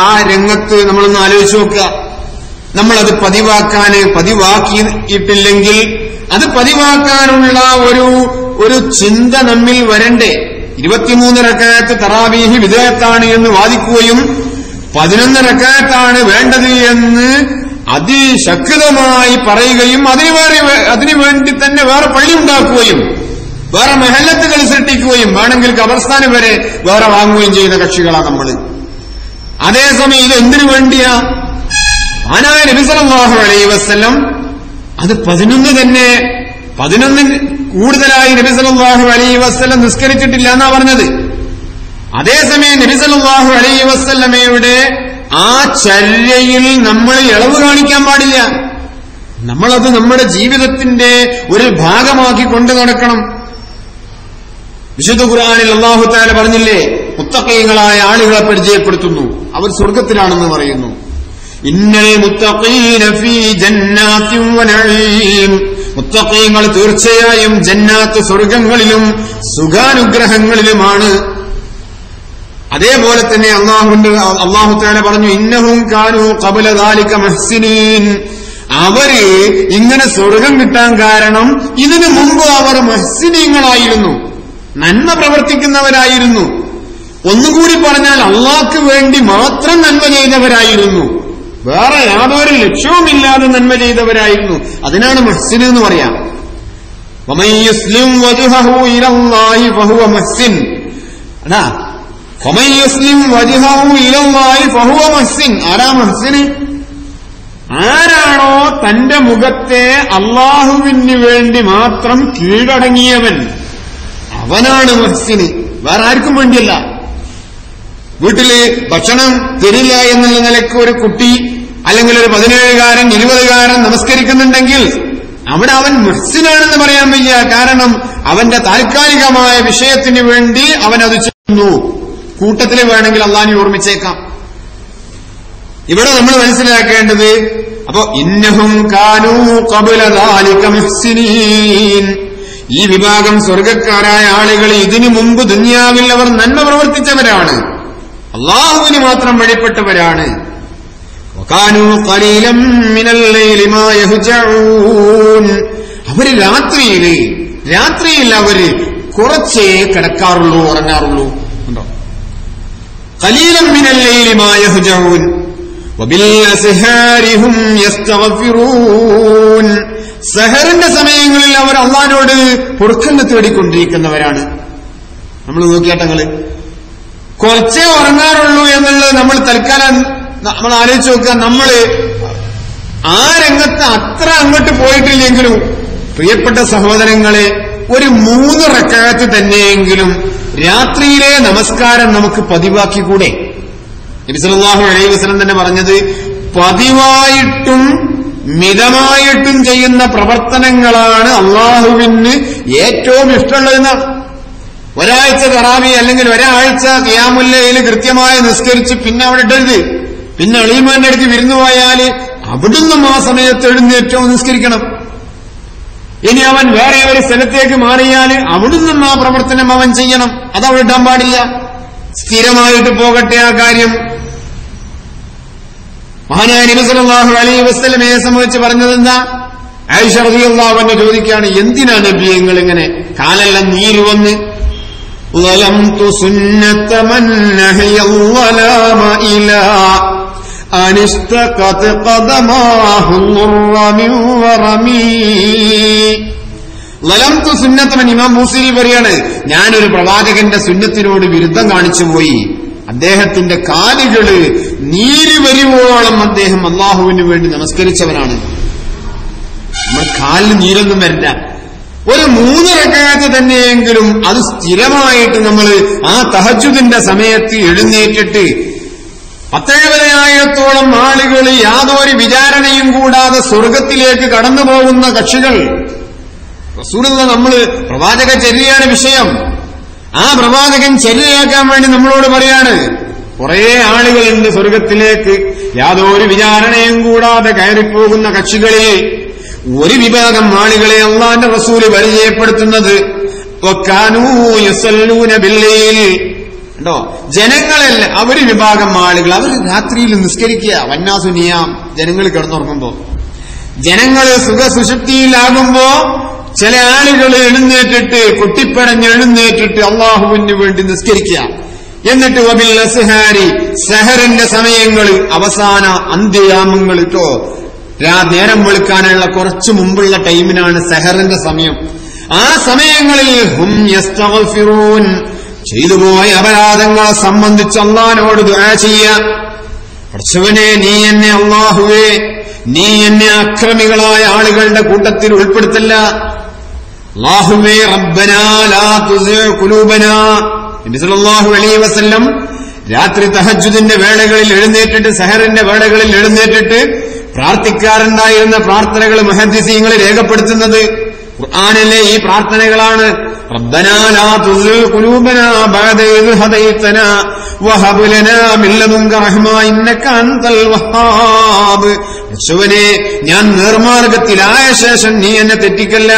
ആ രംഗത്ത് നമ്മളൊന്ന് ആലോചിച്ച് നോക്കുക. നമ്മളത് പതിവാക്കിയിട്ടില്ലെങ്കിൽ അത് പതിവാക്കാനുള്ള ഒരു ചിന്ത നമ്മിൽ വരണ്ടേ? 23 റക്അത്ത് തറാവീഹ് വിദഅത്താണ് എന്ന് വാദിക്കുകയും 11 റക്അത്താണ് വേണ്ടത് എന്ന് അതിശക്തമായി പറയുകയും അതിനു വേണ്ടി തന്നെ വേറെ പള്ളി ഉണ്ടാക്കുകയും വേറെ മഹല്ലത്തുകൾ സൃഷ്ടിക്കുകയും വേണമെങ്കിൽ ഖബർസ്ഥാനം വരെ വേറെ വാങ്ങുകയും ചെയ്യുന്ന കക്ഷികളാണ് നമ്മൾ. അതേസമയം ഇത് എന്തിനു വേണ്ടിയാ? മഹാനായ നബി സല്ലല്ലാഹു അലൈഹി വസല്ലം അത് 11 തന്നെ, 11 കൂടുതലായി നബി സല്ലല്ലാഹു അലൈഹി വസല്ലം നിസ്കരിച്ചിട്ടില്ല എന്നാ പറഞ്ഞത്. അതേസമയം നബി സല്ലല്ലാഹു അലൈഹി വസല്ലമയുടെ ആ ചര്യയിൽ നമ്മൾ ഇളവ് കാണിക്കാൻ പാടില്ല. നമ്മളത് നമ്മുടെ ജീവിതത്തിന്റെ ഒരു ഭാഗമാക്കി കൊണ്ടു നടക്കണം. വിശുദ്ധ ഖുർആനിൽ അല്ലാഹു തആല പറഞ്ഞില്ലേ, മുത്തഖീങ്ങളായ ആളുകളെ പരിചയപ്പെടുത്തുന്നു, അവർ സ്വർഗത്തിലാണെന്ന് പറയുന്നു. ഇന്നൽ മുത്തഖീന ഫീ ജന്നാത്തിൻ വനഈം, മുത്തഖീങ്ങൾ തീർച്ചയായും ജന്നാത്ത് സ്വർഗങ്ങളിലും സുഖാനുഗ്രഹങ്ങളിലുമാണ്. അതേപോലെ തന്നെ അല്ലാഹു തആല പറഞ്ഞു, ഇന്നഹും കാനൂ ഖബല ദാലിക മുഹ്സിനീൻ, അവര് ഇങ്ങനെ സ്വർഗം കിട്ടാൻ കാരണം ഇതിനു മുമ്പ് അവർ മുഹ്സിനീങ്ങളായിരുന്നു, നന്മ പ്രവർത്തിക്കുന്നവരായിരുന്നു. ഒന്നുകൂടി പറഞ്ഞാൽ അള്ളാഹ്ക്ക് വേണ്ടി മാത്രം നന്മ ചെയ്തവരായിരുന്നു, വേറെ യാതൊരു ലക്ഷ്യവുമില്ലാതെ നന്മ ചെയ്തവരായിരുന്നു. അതിനാണ് മുഹ്സിൻ എന്ന് പറയാം. വമൻ യുസ്ലിം വജ്ഹഹു ഇലല്ലാഹി ഫഹുവ മുഹ്സിൻ. അതാ വമൻ യുസ്ലിം വജ്ഹഹു ഇലല്ലാഹി ഫഹുവ മുഹ്സിൻ. ആരാ മുഹ്സിൻ? ആരാണോ തന്റെ മുഖത്തെ അള്ളാഹുവിന് വേണ്ടി മാത്രം കീഴടങ്ങിയവൻ, അവനാണ് മുഹ്സിന്, വേറെ ആർക്കും വേണ്ടിയല്ല. വീട്ടില് ഭക്ഷണം തരില്ല എന്നുള്ള നിലയ്ക്ക് ഒരു കുട്ടി അല്ലെങ്കിൽ ഒരു 17-കാരൻ 20-കാരൻ നമസ്കരിക്കുന്നുണ്ടെങ്കിൽ അവിടെ അവൻ മുഹ്സിനാണെന്ന് പറയാൻ വയ്യ. കാരണം അവന്റെ താൽക്കാലികമായ വിഷയത്തിന് വേണ്ടി അവൻ അത് ചെയ്യുന്നു. കൂട്ടത്തിൽ വേണമെങ്കിൽ അള്ളാഹിനെ ഓർമ്മിച്ചേക്കാം. ഇവിടെ നമ്മൾ മനസ്സിലാക്കേണ്ടത്, അപ്പോ ഇന്നഹും കാനൂ ഖബല ദാലിക മുഹ്സിനീൻ, ഈ വിഭാഗം സ്വർഗക്കാരായ ആളുകൾ ഇതിനു മുമ്പ് ദുനിയാവിൽ അവർ നന്മ പ്രവർത്തിച്ചവരാണ്, അള്ളാഹുവിന് മാത്രം വഴിപ്പെട്ടവരാണ്. വകാനൂ ഖലീലൻ മിനൽ ലൈലി മാ യഹ്ജഊൻ, അവര് രാത്രിയിൽ അവര് കുറച്ചേ കിടക്കാറുള്ളൂ, ഉറങ്ങാറുള്ളൂ. ഉണ്ടോ? ഖലീലൻ മിനൽ ലൈലി മാ യഹ്ജഊൻ വബിൽ അസ്ഹാരി ഹും യസ്തഗ്ഫിറൂൻ, സഹറിന്റെ സമയങ്ങളിൽ അവർ അള്ളാഹിനോട് പൊറുക്കലിനെ തേടിക്കൊണ്ടിരിക്കുന്നവരാണ്. നമ്മൾ നോക്കിയാട്ടങ്ങള് കുറച്ചേ ഉറങ്ങാറുള്ളൂ എന്നുള്ളത് നമ്മൾ തൽക്കാലം നമ്മൾ ആലോചിച്ച് നോക്കുക. നമ്മള് ആ രംഗത്ത് അത്ര അങ്ങോട്ട് പോയിട്ടില്ലെങ്കിലും പ്രിയപ്പെട്ട സഹോദരങ്ങളെ, ഒരു 3 റക്അത്ത് തന്നെയെങ്കിലും രാത്രിയിലെ നമസ്കാരം നമുക്ക് പതിവാക്കിക്കൂടെ? നബി സല്ലല്ലാഹു അലൈഹി വസല്ലം തന്നെ പറഞ്ഞത്, പതിവായിട്ടും മിതമായിട്ടും ചെയ്യുന്ന പ്രവർത്തനങ്ങളാണ് അള്ളാഹുവിന് ഏറ്റവും ഇഷ്ടമുള്ളതെന്നാണ്. ഒരാഴ്ച തറാവി അല്ലെങ്കിൽ ഒരാഴ്ച ഖിയാമുൽ ലൈൽ കൃത്യമായി നിസ്കരിച്ച് പിന്നെ അവിടെ ഇടരുത്. പിന്നെ അളീമാന്റെ അടുത്ത് വിരുന്നു പോയാല് അവിടുന്ന് ആ സമയത്ത് എഴുന്നേറ്റവും നിസ്കരിക്കണം. ഇനി അവൻ വേറെ ഒരു സ്ഥലത്തേക്ക് മാറിയാല് അവിടുന്ന് ആ പ്രവർത്തനം അവൻ ചെയ്യണം. അതവിടെ ഇടാൻ പാടില്ല. സ്ഥിരമായിട്ട് പോകട്ടെ ആ കാര്യം. മഹാനായ നബി സല്ലല്ലാഹു അലൈഹി വസല്ലമയെ സംബന്ധിച്ച് പറഞ്ഞതെന്താ? ആയിഷ റളിയല്ലാഹു അൻഹ ചോദിക്കുകയാണ്, എന്തിനാ നബി നിങ്ങൾ ഇങ്ങനെ കാലെല്ലാം നീര് വന്ന്? ളലംതു സുന്നത മൻ നഹയല്ലലാമ ഇലാ അനിസ്തഖത ഖദമാഹു മിൻ വറമി. ളലംതു സുന്നത മൻ, ഇമാം മൂസരി പറയാണ്, ഞാനൊരു പ്രവാചകന്റെ സുന്നത്തിനോട് വിരുദ്ധം കാണിച്ചു പോയി. അദ്ദേഹത്തിന്റെ കാലുകള് നീര് വരുവോളം അദ്ദേഹം അള്ളാഹുവിന് വേണ്ടി നമസ്കരിച്ചവനാണ്. നമ്മൾ കാലിന് നീരൊന്നും വരില്ല. ഒരു 3 റക്അത്ത് തന്നെയെങ്കിലും അത് സ്ഥിരമായിട്ട് നമ്മൾ ആ തഹജ്ജുദിന്റെ സമയത്ത് എഴുന്നേറ്റിട്ട് 10,000-ഓളം ആളുകൾ യാതൊരു വിചാരണയും കൂടാതെ സ്വർഗത്തിലേക്ക് കടന്നു പോകുന്ന കക്ഷികൾ. റസൂലുള്ളാഹി നമ്മള് പ്രവാചക ചര്യയാണ് വിഷയം. ആ പ്രവാചകൻ ചര്യയാക്കാൻ വേണ്ടി നമ്മളോട് പറയാണ്, കുറെ ആളുകളുണ്ട് സ്വർഗത്തിലേക്ക് യാതൊരു വിചാരണയും കൂടാതെ കയറിപ്പോകുന്ന കക്ഷികളിൽ ഒരു വിഭാഗം ആളുകളെ അള്ളാന്റെ റസൂല് പരിചയപ്പെടുത്തുന്നത് ണ്ടോ ജനങ്ങളല്ല, ഒരു വിഭാഗം ആളുകൾ അവർ രാത്രിയിൽ നിസ്കരിക്കുക. വന്നാസുനിയാം, ജനങ്ങൾ കിടന്നുറങ്ങുമ്പോ, ജനങ്ങൾ സുഖസുഷുപ്തിയിലാകുമ്പോ ചില ആളുകൾ എഴുന്നേറ്റിട്ട് കൊട്ടിപ്പടഞ്ഞ് എഴുന്നേറ്റിട്ട് അള്ളാഹുവിന് വേണ്ടി നിസ്കരിക്കുക. എന്നിട്ട് വബിൽ അസ്ഹാരി, സഹറിന്റെ സമയങ്ങളിൽ, അവസാന അന്ത്യയാമങ്ങൾ കേട്ടോ, നേരം വെളുക്കാനുള്ള കുറച്ചു മുമ്പുള്ള ടൈമിനാണ് സഹറിന്റെ സമയം. ആ സമയങ്ങളിൽ ഹും യസ്തഗ്ഫിറൂൻ, ചെയ്തുപോയ അപരാധങ്ങളെ സംബന്ധിച്ച് അള്ളാഹിനോട് ദുആ ചെയ്യുക. പടച്ചവനെ, നീ എന്നെ, അല്ലാഹുവേ നീ എന്നെ അക്രമികളായ ആളുകളുടെ കൂട്ടത്തിൽ ഉൾപ്പെടുത്തല്ല. അല്ലാഹുവേ റബ്ബനാ ലാ തുസിഗ് ഖുലൂബനാ. നബി സല്ലല്ലാഹു അലൈഹി വസല്ലം രാത്രി തഹജ്ജുദിന്റെ വേളകളിൽ എഴുന്നേറ്റിട്ട്, സഹറിന്റെ വേളകളിൽ എഴുന്നേറ്റിട്ട് പ്രാർത്ഥിക്കാറുണ്ടായിരുന്ന പ്രാർത്ഥനകൾ മുഹദ്ദിസീങ്ങൾ രേഖപ്പെടുത്തുന്നത് ഖുർആനിലെ ഈ പ്രാർത്ഥനകളാണ്. റബ്ബനാ ലാ തുസിഗ് ഖുലൂബനാ ബഅദ ഇദ് ഹദൈതനാ വഹബ് ലനാ മിൻ ലദുൻക റഹ്മ ഇന്നക അൻതൽ വഹ്ഹാബ്. യേശുവേ, ഞാൻ നേർമാർഗത്തിലായ ശേഷം നീ എന്നെ തെറ്റിക്കല്ല.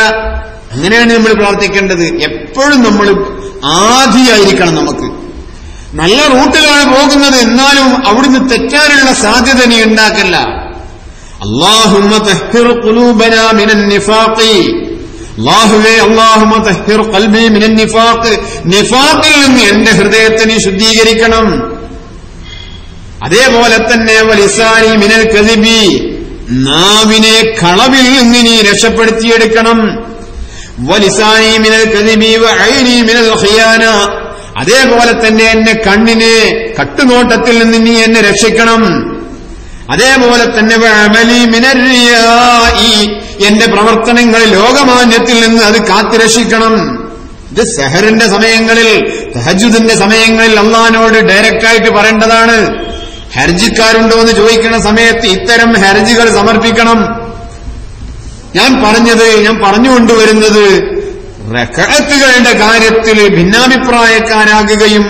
അങ്ങനെയാണ് നമ്മൾ പ്രാർത്ഥിക്കേണ്ടത്. എപ്പോഴും നമ്മൾ ആദിയായിരിക്കണം. നമുക്ക് നല്ല റൂട്ടിലാണ് പോകുന്നത്, എന്നാലും അവിടുന്ന് തെറ്റാനുള്ള സാധ്യത നീ ഉണ്ടാക്കല്ല. അല്ലാഹുമ്മ തഹ്ഹിർ ഖുലൂബനാ മിനൻ നിഫാഖി. അല്ലാഹുവേ, അല്ലാഹുമ്മ തഹ്ഹിർ ഖൽബി മിനൻ നിഫാഖ്. നിഫാഖിൽ നിന്ന് എന്റെ ഹൃദയത്തെ നീ ശുദ്ധീകരിക്കണം. അതേപോലെ തന്നെ വലിസാനി മിനൽ കദിബി, നാവിനെ കളവിൽ നിന്ന് നീ രക്ഷപ്പെടുത്തിയെടുക്കണം. വലിസാനി മിനൽ കദിബി വഅയ്നി മിനൽ ഖിയാന, അതേപോലെ തന്നെ എന്നെ കണ്ണിനെ കട്ടുനോട്ടത്തിൽ നിന്ന് നീ എന്നെ രക്ഷിക്കണം. അതേപോലെ തന്നെ വഅമലി മിനർ റിയാഇ, എന്റെ പ്രവർത്തനങ്ങൾ ലോകമാന്യത്തിൽ നിന്ന് അത് കാത്തുരക്ഷിക്കണം. ഇത് സഹറിന്റെ സമയങ്ങളിൽ, തഹജ്ജുദിന്റെ സമയങ്ങളിൽ അള്ളാഹിനോട് ഡയറക്റ്റായിട്ട് പറയേണ്ടതാണ്. ഹർജിക്കാരുണ്ടോ എന്ന് ചോദിക്കുന്ന സമയത്ത് ഇത്തരം ഹർജികൾ സമർപ്പിക്കണം. ഞാൻ പറഞ്ഞുകൊണ്ടുവരുന്നത് റക്അത്തുകളുടെ കാര്യത്തിൽ ഭിന്നാഭിപ്രായക്കാരാകുകയും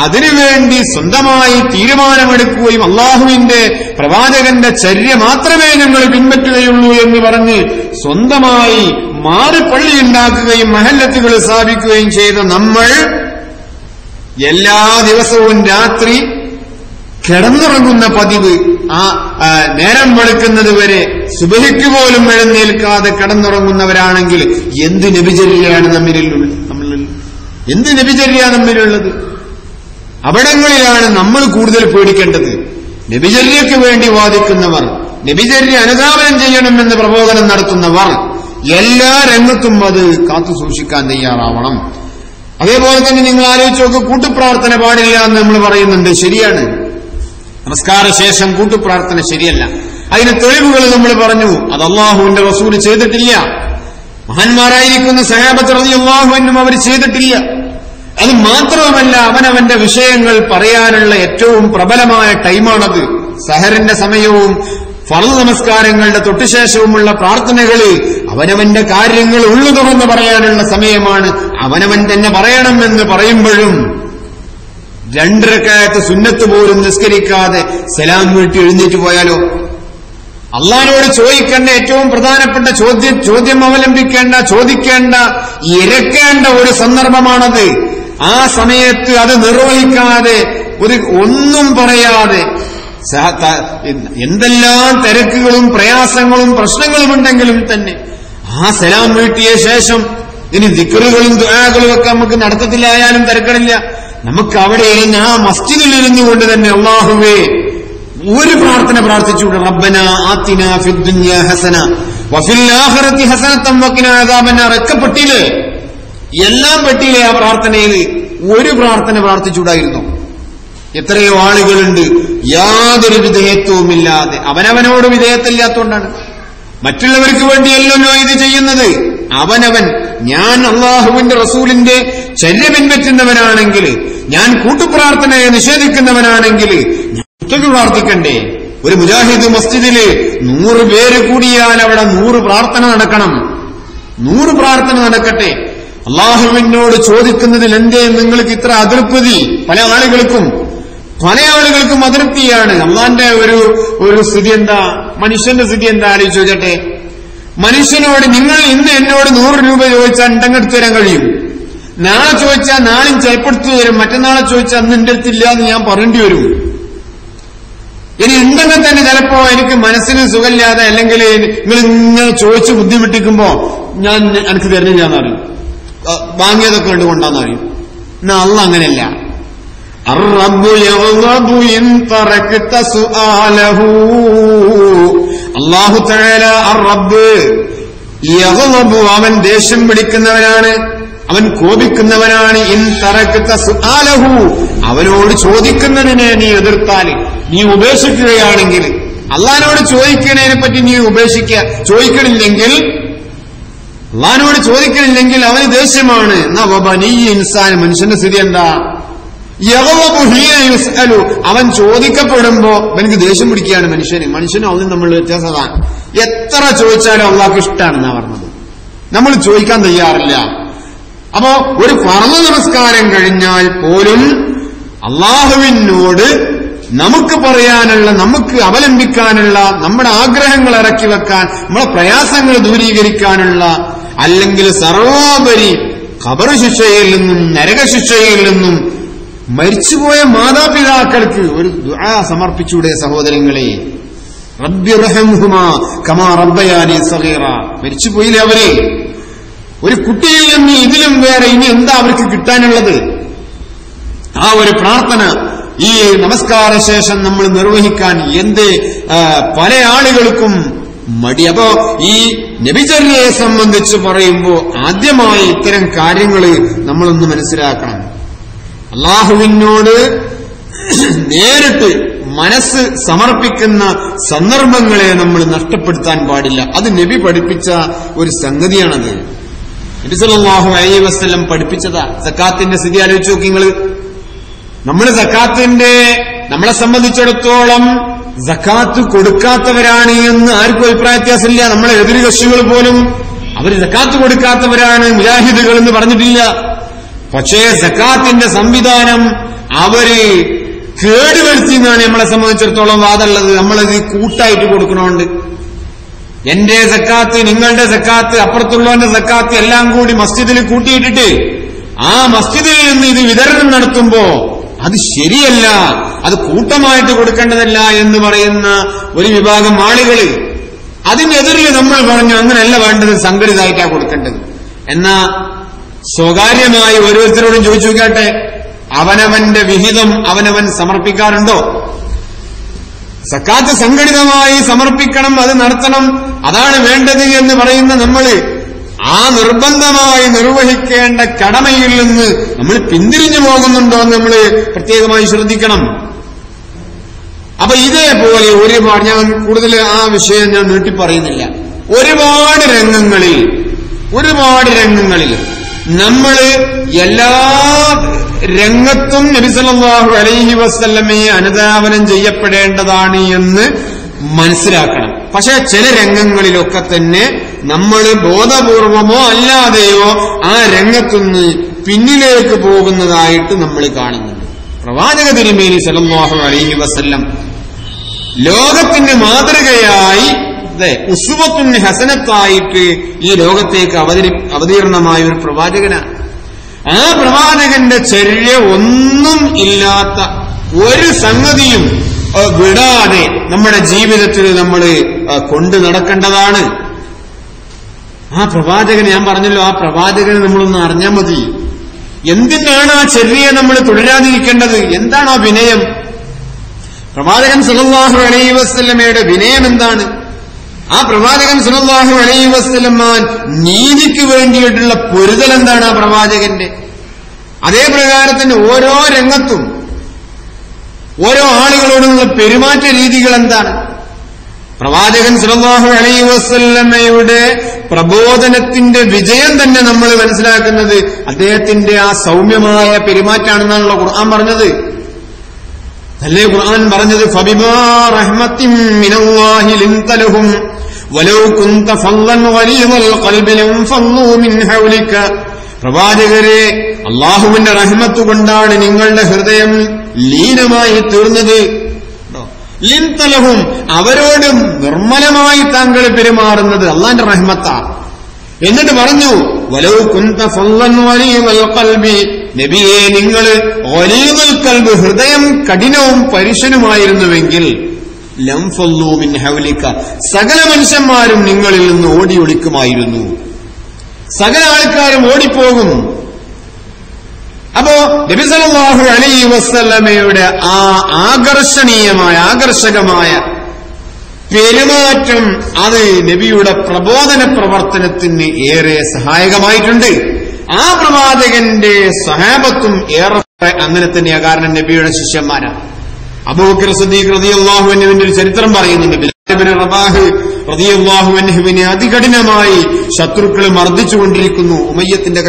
അതിനുവേണ്ടി സ്വന്തമായി തീരുമാനമെടുക്കുകയും അള്ളാഹുവിന്റെ പ്രവാചകന്റെ ചര്യ മാത്രമേ ഞങ്ങൾ പിൻപറ്റുകയുള്ളൂ എന്ന് പറഞ്ഞ് സ്വന്തമായി മാറി പള്ളിയുണ്ടാക്കുകയും മഹല്ലത്തുകൾ സ്ഥാപിക്കുകയും ചെയ്ത നമ്മൾ എല്ലാ ദിവസവും രാത്രി കിടന്നുറങ്ങുന്ന പതിവ്, നേരം വെളുക്കുന്നത് വരെ സുബഹിക്ക് പോലും എഴുന്നേൽക്കാതെ കിടന്നുറങ്ങുന്നവരാണെങ്കിൽ എന്ത് നബിചര്യയാണ് എന്ത് നബിചര്യ നമ്മിലുള്ളത്? അവിടങ്ങളിലാണ് നമ്മൾ കൂടുതൽ പേടിക്കേണ്ടത്. നബിചര്യക്ക് വേണ്ടി വാദിക്കുന്നവർ, നബിചര്യ അനുധാവനം ചെയ്യണമെന്ന് പ്രബോധനം നടത്തുന്നവർ എല്ലാ രംഗത്തും അത് കാത്തു സൂക്ഷിക്കാൻ തയ്യാറാവണം. അതേപോലെ തന്നെ നിങ്ങൾ ആലോചിച്ച് നോക്ക്, കൂട്ടുപ്രാർത്ഥന പാടില്ല എന്ന് നമ്മൾ പറയുന്നുണ്ട്. ശരിയാണ്, നമസ്കാര ശേഷം കൂട്ടുപ്രാർത്ഥന ശരിയല്ല. അതിന് തെളിവുകൾ നമ്മൾ പറഞ്ഞു. അത് അള്ളാഹുവിന്റെ റസൂൽ ചെയ്തിട്ടില്ല. മഹാന്മാരായിരിക്കുന്ന സഹാബത്ത് റളിയല്ലാഹു അൻഹും അവർ ചെയ്തിട്ടില്ല. അത് മാത്രവുമല്ല, അവനവന്റെ വിഷയങ്ങൾ പറയാനുള്ള ഏറ്റവും പ്രബലമായ ടൈമാണത്. സഹറിന്റെ സമയവും ഫർള് നമസ്കാരങ്ങളുടെ തൊട്ടുശേഷവുമുള്ള പ്രാർത്ഥനകളിൽ അവനവന്റെ കാര്യങ്ങൾ ഉള്ളു തുറന്ന് പറയാനുള്ള സമയമാണ്. അവനവൻ തന്നെ പറയണമെന്ന് പറയുമ്പോഴും 2 റക്അത്ത് സുന്നത്ത് പോലും നിസ്കരിക്കാതെ സലാം വീട്ടി എഴുന്നേറ്റ് പോയാലോ? അള്ളാഹിനോട് ചോദിക്കേണ്ട ഏറ്റവും പ്രധാനപ്പെട്ട ചോദ്യം അവലംബിക്കേണ്ട, ചോദിക്കേണ്ട, ഇരക്കേണ്ട ഒരു സന്ദർഭമാണത്. ആ സമയത്ത് അത് നിർവഹിക്കാതെ, ഒന്നും പറയാതെ, എന്തെല്ലാം തിരക്കുകളും പ്രയാസങ്ങളും പ്രശ്നങ്ങളും ഉണ്ടെങ്കിലും തന്നെ ആ സലാം വീട്ടിയ ശേഷം ഇനി ദിക്റുകളും ദുആകളും ഒക്കെ നമുക്ക് നടത്തത്തിലായാലും തിരക്കടില്ല, നമുക്ക് അവിടെ ഇരുന്ന് ആ മസ്ജിദിൽ ഇരുന്നുകൊണ്ട് തന്നെ അല്ലാഹുവേ ഒരു പ്രാർത്ഥന പ്രാർത്ഥിച്ചുകൂടെ? റബ്ബനാ ആതിനാ ഫിദ്ദുനിയാ ഹസന വഫിൽ ആഖിറതി ഹസനതൻ വഖിനാ അദാബന്നാർ. ഒക്കെ പെട്ടിയില്ലേ? എല്ലാം പെട്ടിയില്ലേ? ആ പ്രാർത്ഥനയിൽ ഒരു പ്രാർത്ഥന പ്രാർത്ഥിച്ചുകൂടായിരുന്നു? എത്രയോ ആളുകളുണ്ട് യാതൊരു വിധേയത്വവുമില്ലാതെ, അവനവനോട് വിധേയത്തില്ലാത്തതുകൊണ്ടാണ്. മറ്റുള്ളവർക്ക് വേണ്ടിയല്ലോ ഇത് ചെയ്യുന്നത്. അവനവൻ, ഞാൻ അള്ളാഹുവിന്റെ റസൂലിന്റെ ചര്യ പിൻപറ്റുന്നവനാണെങ്കിൽ, ഞാൻ കൂട്ടുപ്രാർത്ഥനയെ നിഷേധിക്കുന്നവനാണെങ്കിൽ ഞാൻ ഒറ്റയ്ക്ക് പ്രാർത്ഥിക്കണ്ടേ? ഒരു മുജാഹിദ് മസ്ജിദില് 100 പേര് കൂടിയാൽ അവിടെ 100 പ്രാർത്ഥന നടക്കണം. 100 പ്രാർത്ഥന നടക്കട്ടെ. അള്ളാഹുവിനോട് ചോദിക്കുന്നതിൽ എന്തേ നിങ്ങൾക്ക് ഇത്ര അതൃപ്തി? പല ആളുകൾക്കും പല ആളുകൾക്കും അതൃപ്തിയാണ്. അള്ളാന്റെ ഒരു സ്ഥിതി എന്താ, മനുഷ്യന്റെ സ്ഥിതി എന്താ ആലോചിച്ച് ചോദിച്ചട്ടെ. മനുഷ്യനോട് നിങ്ങൾ ഇന്ന് എന്നോട് 100 രൂപ ചോദിച്ചാൽ ഉണ്ടെങ്കിൽ തരാൻ കഴിയും, നാളെ ചോദിച്ചാൽ നാളെയും ചിലപ്പെടുത്തു തരും, മറ്റന്നാളെ ചോദിച്ചാൽ അന്ന് എന്റെ അടുത്തില്ല എന്ന് ഞാൻ പറയേണ്ടി വരും. ഇനി ഉണ്ടെങ്കിൽ തന്നെ ചിലപ്പോ എനിക്ക് മനസ്സിന് സുഖമില്ലാതെ അല്ലെങ്കിൽ നിങ്ങൾ ഇങ്ങനെ ചോദിച്ച് ബുദ്ധിമുട്ടിക്കുമ്പോ ഞാൻ എനിക്ക് തരുന്നില്ലാന്ന് അറിയും, വാങ്ങിയതൊക്കെ കൊണ്ടാന്ന് അറിയും. എന്നാ അള്ള അങ്ങനെയല്ല. അല്ലാഹു തആല അർ-റബ്ബ് യഗ്ളബു, അവൻ ദേഷ്യം പിടിക്കുന്നവനാണ്, അവൻ കോപിക്കുന്നവനാണ്. ഇൻ തറക്ത സുആലഹു, അവനോട് ചോദിക്കുന്നതിനെ നീ എതിർത്താൽ, നീ ഉപേക്ഷിക്കുകയാണെങ്കിൽ, അള്ളാഹിനോട് ചോദിക്കുന്നതിനെ പറ്റി നീ ചോദിക്കണില്ലെങ്കിൽ, അള്ളാഹിനോട് ചോദിക്കണില്ലെങ്കിൽ അവന് ദേഷ്യമാണ്. നീ ഇൻസാൻ, മനുഷ്യന്റെ സ്ഥിതി എന്താ? അവൻ ചോദിക്കപ്പെടുമ്പോ അവനക്ക് ദേഷ്യം പിടിക്കുകയാണ്. മനുഷ്യനും അവനും നമ്മൾ വ്യത്യാസമാണ്. എത്ര ചോദിച്ചാലും അള്ളാഹ്ക്ക് ഇഷ്ടമാണെന്നാ പറഞ്ഞത്. നമ്മൾ ചോദിക്കാൻ തയ്യാറില്ല. അപ്പോ ഒരു ഫർള് നമസ്കാരം കഴിഞ്ഞാൽ പോലും അള്ളാഹുവിനോട് നമുക്ക് പറയാനുള്ള, നമുക്ക് അവലംബിക്കാനുള്ള, നമ്മുടെ ആഗ്രഹങ്ങൾ ഇറക്കി വെക്കാൻ, നമ്മുടെ പ്രയാസങ്ങൾ ദൂരീകരിക്കാനുള്ള, അല്ലെങ്കിൽ സർവോപരി ഖബർ ശിക്ഷയിൽ നിന്നും നരകശിക്ഷയിൽ നിന്നും മരിച്ചുപോയ മാതാപിതാക്കൾക്ക് ഒരു ദുആ സമർപ്പിച്ചൂടെ സഹോദരങ്ങളെ? റബ്ബിർഹംഹുമാ കമാ റബ്ബയാനി സഗീറ. മരിച്ചുപോയില്ലേ അവരെ? ഒരു കുട്ടിയിൽ നിന്ന് ഇതിലും വേറെ ഇനി എന്താ അവർക്ക് കിട്ടാനുള്ളത്? ആ ഒരു പ്രാർത്ഥന ഈ നമസ്കാര ശേഷം നമ്മൾ നിർവഹിക്കാൻ പല ആളുകൾക്കും മടി. അപ്പോ ഈ നബിചര്യയെ സംബന്ധിച്ച് പറയുമ്പോൾ ആദ്യമായി ഇത്തരം കാര്യങ്ങൾ നമ്മളൊന്ന് മനസ്സിലാക്കണം. അള്ളാഹുവിനോട് നേരിട്ട് മനസ്സ് സമർപ്പിക്കുന്ന സന്ദർഭങ്ങളെ നമ്മൾ നഷ്ടപ്പെടുത്താൻ പാടില്ല. അത് നബി പഠിപ്പിച്ച ഒരു സംഗതിയാണത്. നബി സല്ലല്ലാഹു അലൈഹി വസല്ലം പഠിപ്പിച്ചതാ. സക്കാത്തിന്റെ സ്ഥിതി ആലോചിച്ച് നോക്കി നിങ്ങൾ. നമ്മളെ സംബന്ധിച്ചിടത്തോളം സക്കാത്ത് കൊടുക്കാത്തവരാണ് എന്ന് ആർക്കും അഭിപ്രായ വ്യത്യാസമില്ല. നമ്മളെ എതിര് കക്ഷികൾ പോലും അവർ സക്കാത്ത് കൊടുക്കാത്തവരാണ്, മുജാഹിദുകൾ എന്ന് പറഞ്ഞിട്ടില്ല. പക്ഷേ സക്കാത്തിന്റെ സംവിധാനം അവര് കേടുവരുത്തി എന്നാണ് നമ്മളെ സംബന്ധിച്ചിടത്തോളം വാദമുള്ളത്. നമ്മളത് കൂട്ടായിട്ട് കൊടുക്കണോണ്ട് എന്റെ സക്കാത്ത്, നിങ്ങളുടെ സക്കാത്ത്, അപ്പുറത്തുള്ളവന്റെ സക്കാത്ത് എല്ലാം കൂടി മസ്ജിദിൽ കൂട്ടിയിട്ടിട്ട് ആ മസ്ജിദിൽ നിന്ന് ഇത് വിതരണം നടത്തുമ്പോ അത് ശരിയല്ല, അത് കൂട്ടമായിട്ട് കൊടുക്കേണ്ടതല്ല എന്ന് പറയുന്ന ഒരു വിഭാഗം ആളുകള്. അതിനെതിരിൽ നമ്മൾ പറഞ്ഞു അങ്ങനെയല്ല വേണ്ടത്, സംഘടിതമായിട്ടാ കൊടുക്കേണ്ടത്. എന്നാ സ്വകാര്യമായി ഓരോരുത്തരോടും ചോദിച്ചു നോക്കട്ടെ, അവനവന്റെ വിഹിതം അവനവൻ സമർപ്പിക്കാറുണ്ടോ? സക്കാത്ത് സംഘടിതമായി സമർപ്പിക്കണം, അത് നടത്തണം, അതാണ് വേണ്ടത് എന്ന് പറയുന്ന നമ്മള് ആ നിർബന്ധമായി നിർവഹിക്കേണ്ട കടമയിൽ നിന്ന് നമ്മൾ പിന്തിരിഞ്ഞു പോകുന്നുണ്ടോ എന്ന് നമ്മൾ പ്രത്യേകമായി ശ്രദ്ധിക്കണം. അപ്പൊ ഇതേപോലെ ഒരുപാട്, ഞാൻ കൂടുതൽ ആ വിഷയം ഞാൻ നീട്ടിപ്പറയുന്നില്ല, ഒരുപാട് രംഗങ്ങളിൽ നമ്മൾ എല്ലാ രംഗത്തും നബി സല്ലല്ലാഹു അലൈഹി വസല്ലമയെ അനുധാവനം ചെയ്യപ്പെടേണ്ടതാണ് എന്ന് മനസ്സിലാക്കണം. പക്ഷെ ചില രംഗങ്ങളിലൊക്കെ തന്നെ നമ്മൾ ബോധപൂർവമോ അല്ലാതെയോ ആ രംഗത്തുനിന്ന് പിന്നിലേക്ക് പോകുന്നതായിട്ട് നമ്മൾ കാണുന്നുണ്ട്. പ്രവാചക തിരുമേനി സല്ലല്ലാഹു അലൈഹി വസല്ലം ലോകത്തിന് മാതൃകയായി ഉസ്വത്തുൻ ഹസനത്തായിട്ട് ഈ ലോകത്തേക്ക് അവതീർണമായ ഒരു പ്രവാചകനാണ്. ആ പ്രവാചകന്റെ ചര്യ ഒന്നും ഇല്ലാത്ത ഒരു സംഗതിയും വിടാതെ നമ്മുടെ ജീവിതത്തിൽ നമ്മൾ കൊണ്ടു നടക്കേണ്ടതാണ്. ആ പ്രവാചകൻ, ഞാൻ പറഞ്ഞല്ലോ, ആ പ്രവാചകനെ നമ്മളൊന്ന് അറിഞ്ഞാൽ മതി. എന്തിനാണ് ആ ചര്യയെ നമ്മൾ തുടരാതിരിക്കേണ്ടത്? എന്താണ് ആ വിനയം? പ്രവാചകൻ സല്ലല്ലാഹു അലൈഹി വസല്ലമയുടെ വിനയം എന്താണ്? ആ പ്രവാചകൻ സല്ലല്ലാഹു അലൈഹി വസല്ലം നീതിക്ക് വേണ്ടിയിട്ടുള്ള പൊരുതൽ എന്താണ് ആ പ്രവാചകന്റെ? അതേ പ്രകാരത്തിന് ഓരോ രംഗത്തും ഓരോ ആളുകളോടുള്ള പെരുമാറ്റ രീതികൾ എന്താണ്? പ്രവാചകൻ സല്ലല്ലാഹു അലൈഹി വസല്ലമയുടെ പ്രബോധനത്തിന്റെ വിജയം തന്നെ നമ്മൾ മനസ്സിലാക്കുന്നത് അദ്ദേഹത്തിന്റെ ആ സൗമ്യമായ പെരുമാറ്റാണെന്നാണല്ലോ ഖുർആൻ പറഞ്ഞത്. അല്ലേ ഖുർആൻ പറഞ്ഞത്, ഫബിമാ റഹ്മത്തിൻ മിനല്ലാഹി ലിൻത ലഹും വലൗ കുൻത ഫല്ലൻ ഗലീദൽ ഖൽബി ലൻഫല്ലൂ മിൻ ഹൗലിക. പ്രവാചകരെ, അല്ലാഹുവിന്റെ റഹ്മത്ത് കൊണ്ടാണ് നിങ്ങളുടെ ഹൃദയം ലീനമായി തീർന്നത്. ലിൻതലഹും അവരോടും നിർമ്മലമായി താങ്കൾ പെരുമാറുന്നത് അള്ളാന്റെ റഹ്മത്താ. എന്നിട്ട് പറഞ്ഞു വലൗ കുന്ത ഫള്ളൻ വലീദൽ ഖൽബി, നബിയെ നിങ്ങൾ വലീദുൽ ഖൽബ് ഹൃദയം കഠിനവും പരുഷനുമായിരുന്നുവെങ്കിൽ ലം ഫല്ലൂ മിൻ ഹൗലിക, സകല മനുഷ്യന്മാരും നിങ്ങളിൽ നിന്ന് ഓടി ഒളിക്കുമായിരുന്നു. സകല ആൾക്കാരും ഓടിപ്പോകും. അപ്പോ നബി സല്ലല്ലാഹു അലൈഹി വസല്ലമയുടെ ആ ആകർഷകമായ പെരുമാറ്റം അത് നബിയുടെ പ്രബോധന പ്രവർത്തനത്തിന് ഏറെ സഹായകമായിട്ടുണ്ട്. ആ പ്രവാചകന്റെ സഹാബത്തും ഏറെ അങ്ങനെ തന്നെയാ. കാരണം നബിയുടെ ശിഷ്യന്മാരാണ്. അബൂബക്കർ സിദ്ദീഖ് റളിയല്ലാഹു അൻഹുവിന്റെ ഒരു ചരിത്രം പറയുന്നുണ്ട്. ബിലാൽ ഇബ്നു റബാഹ് റളിയല്ലാഹു അൻഹുവിനെ അതികഠിനമായി ശത്രുക്കൾ മർദ്ദിച്ചുകൊണ്ടിരിക്കുന്നു. ഉമയ്യത്തിന്റെ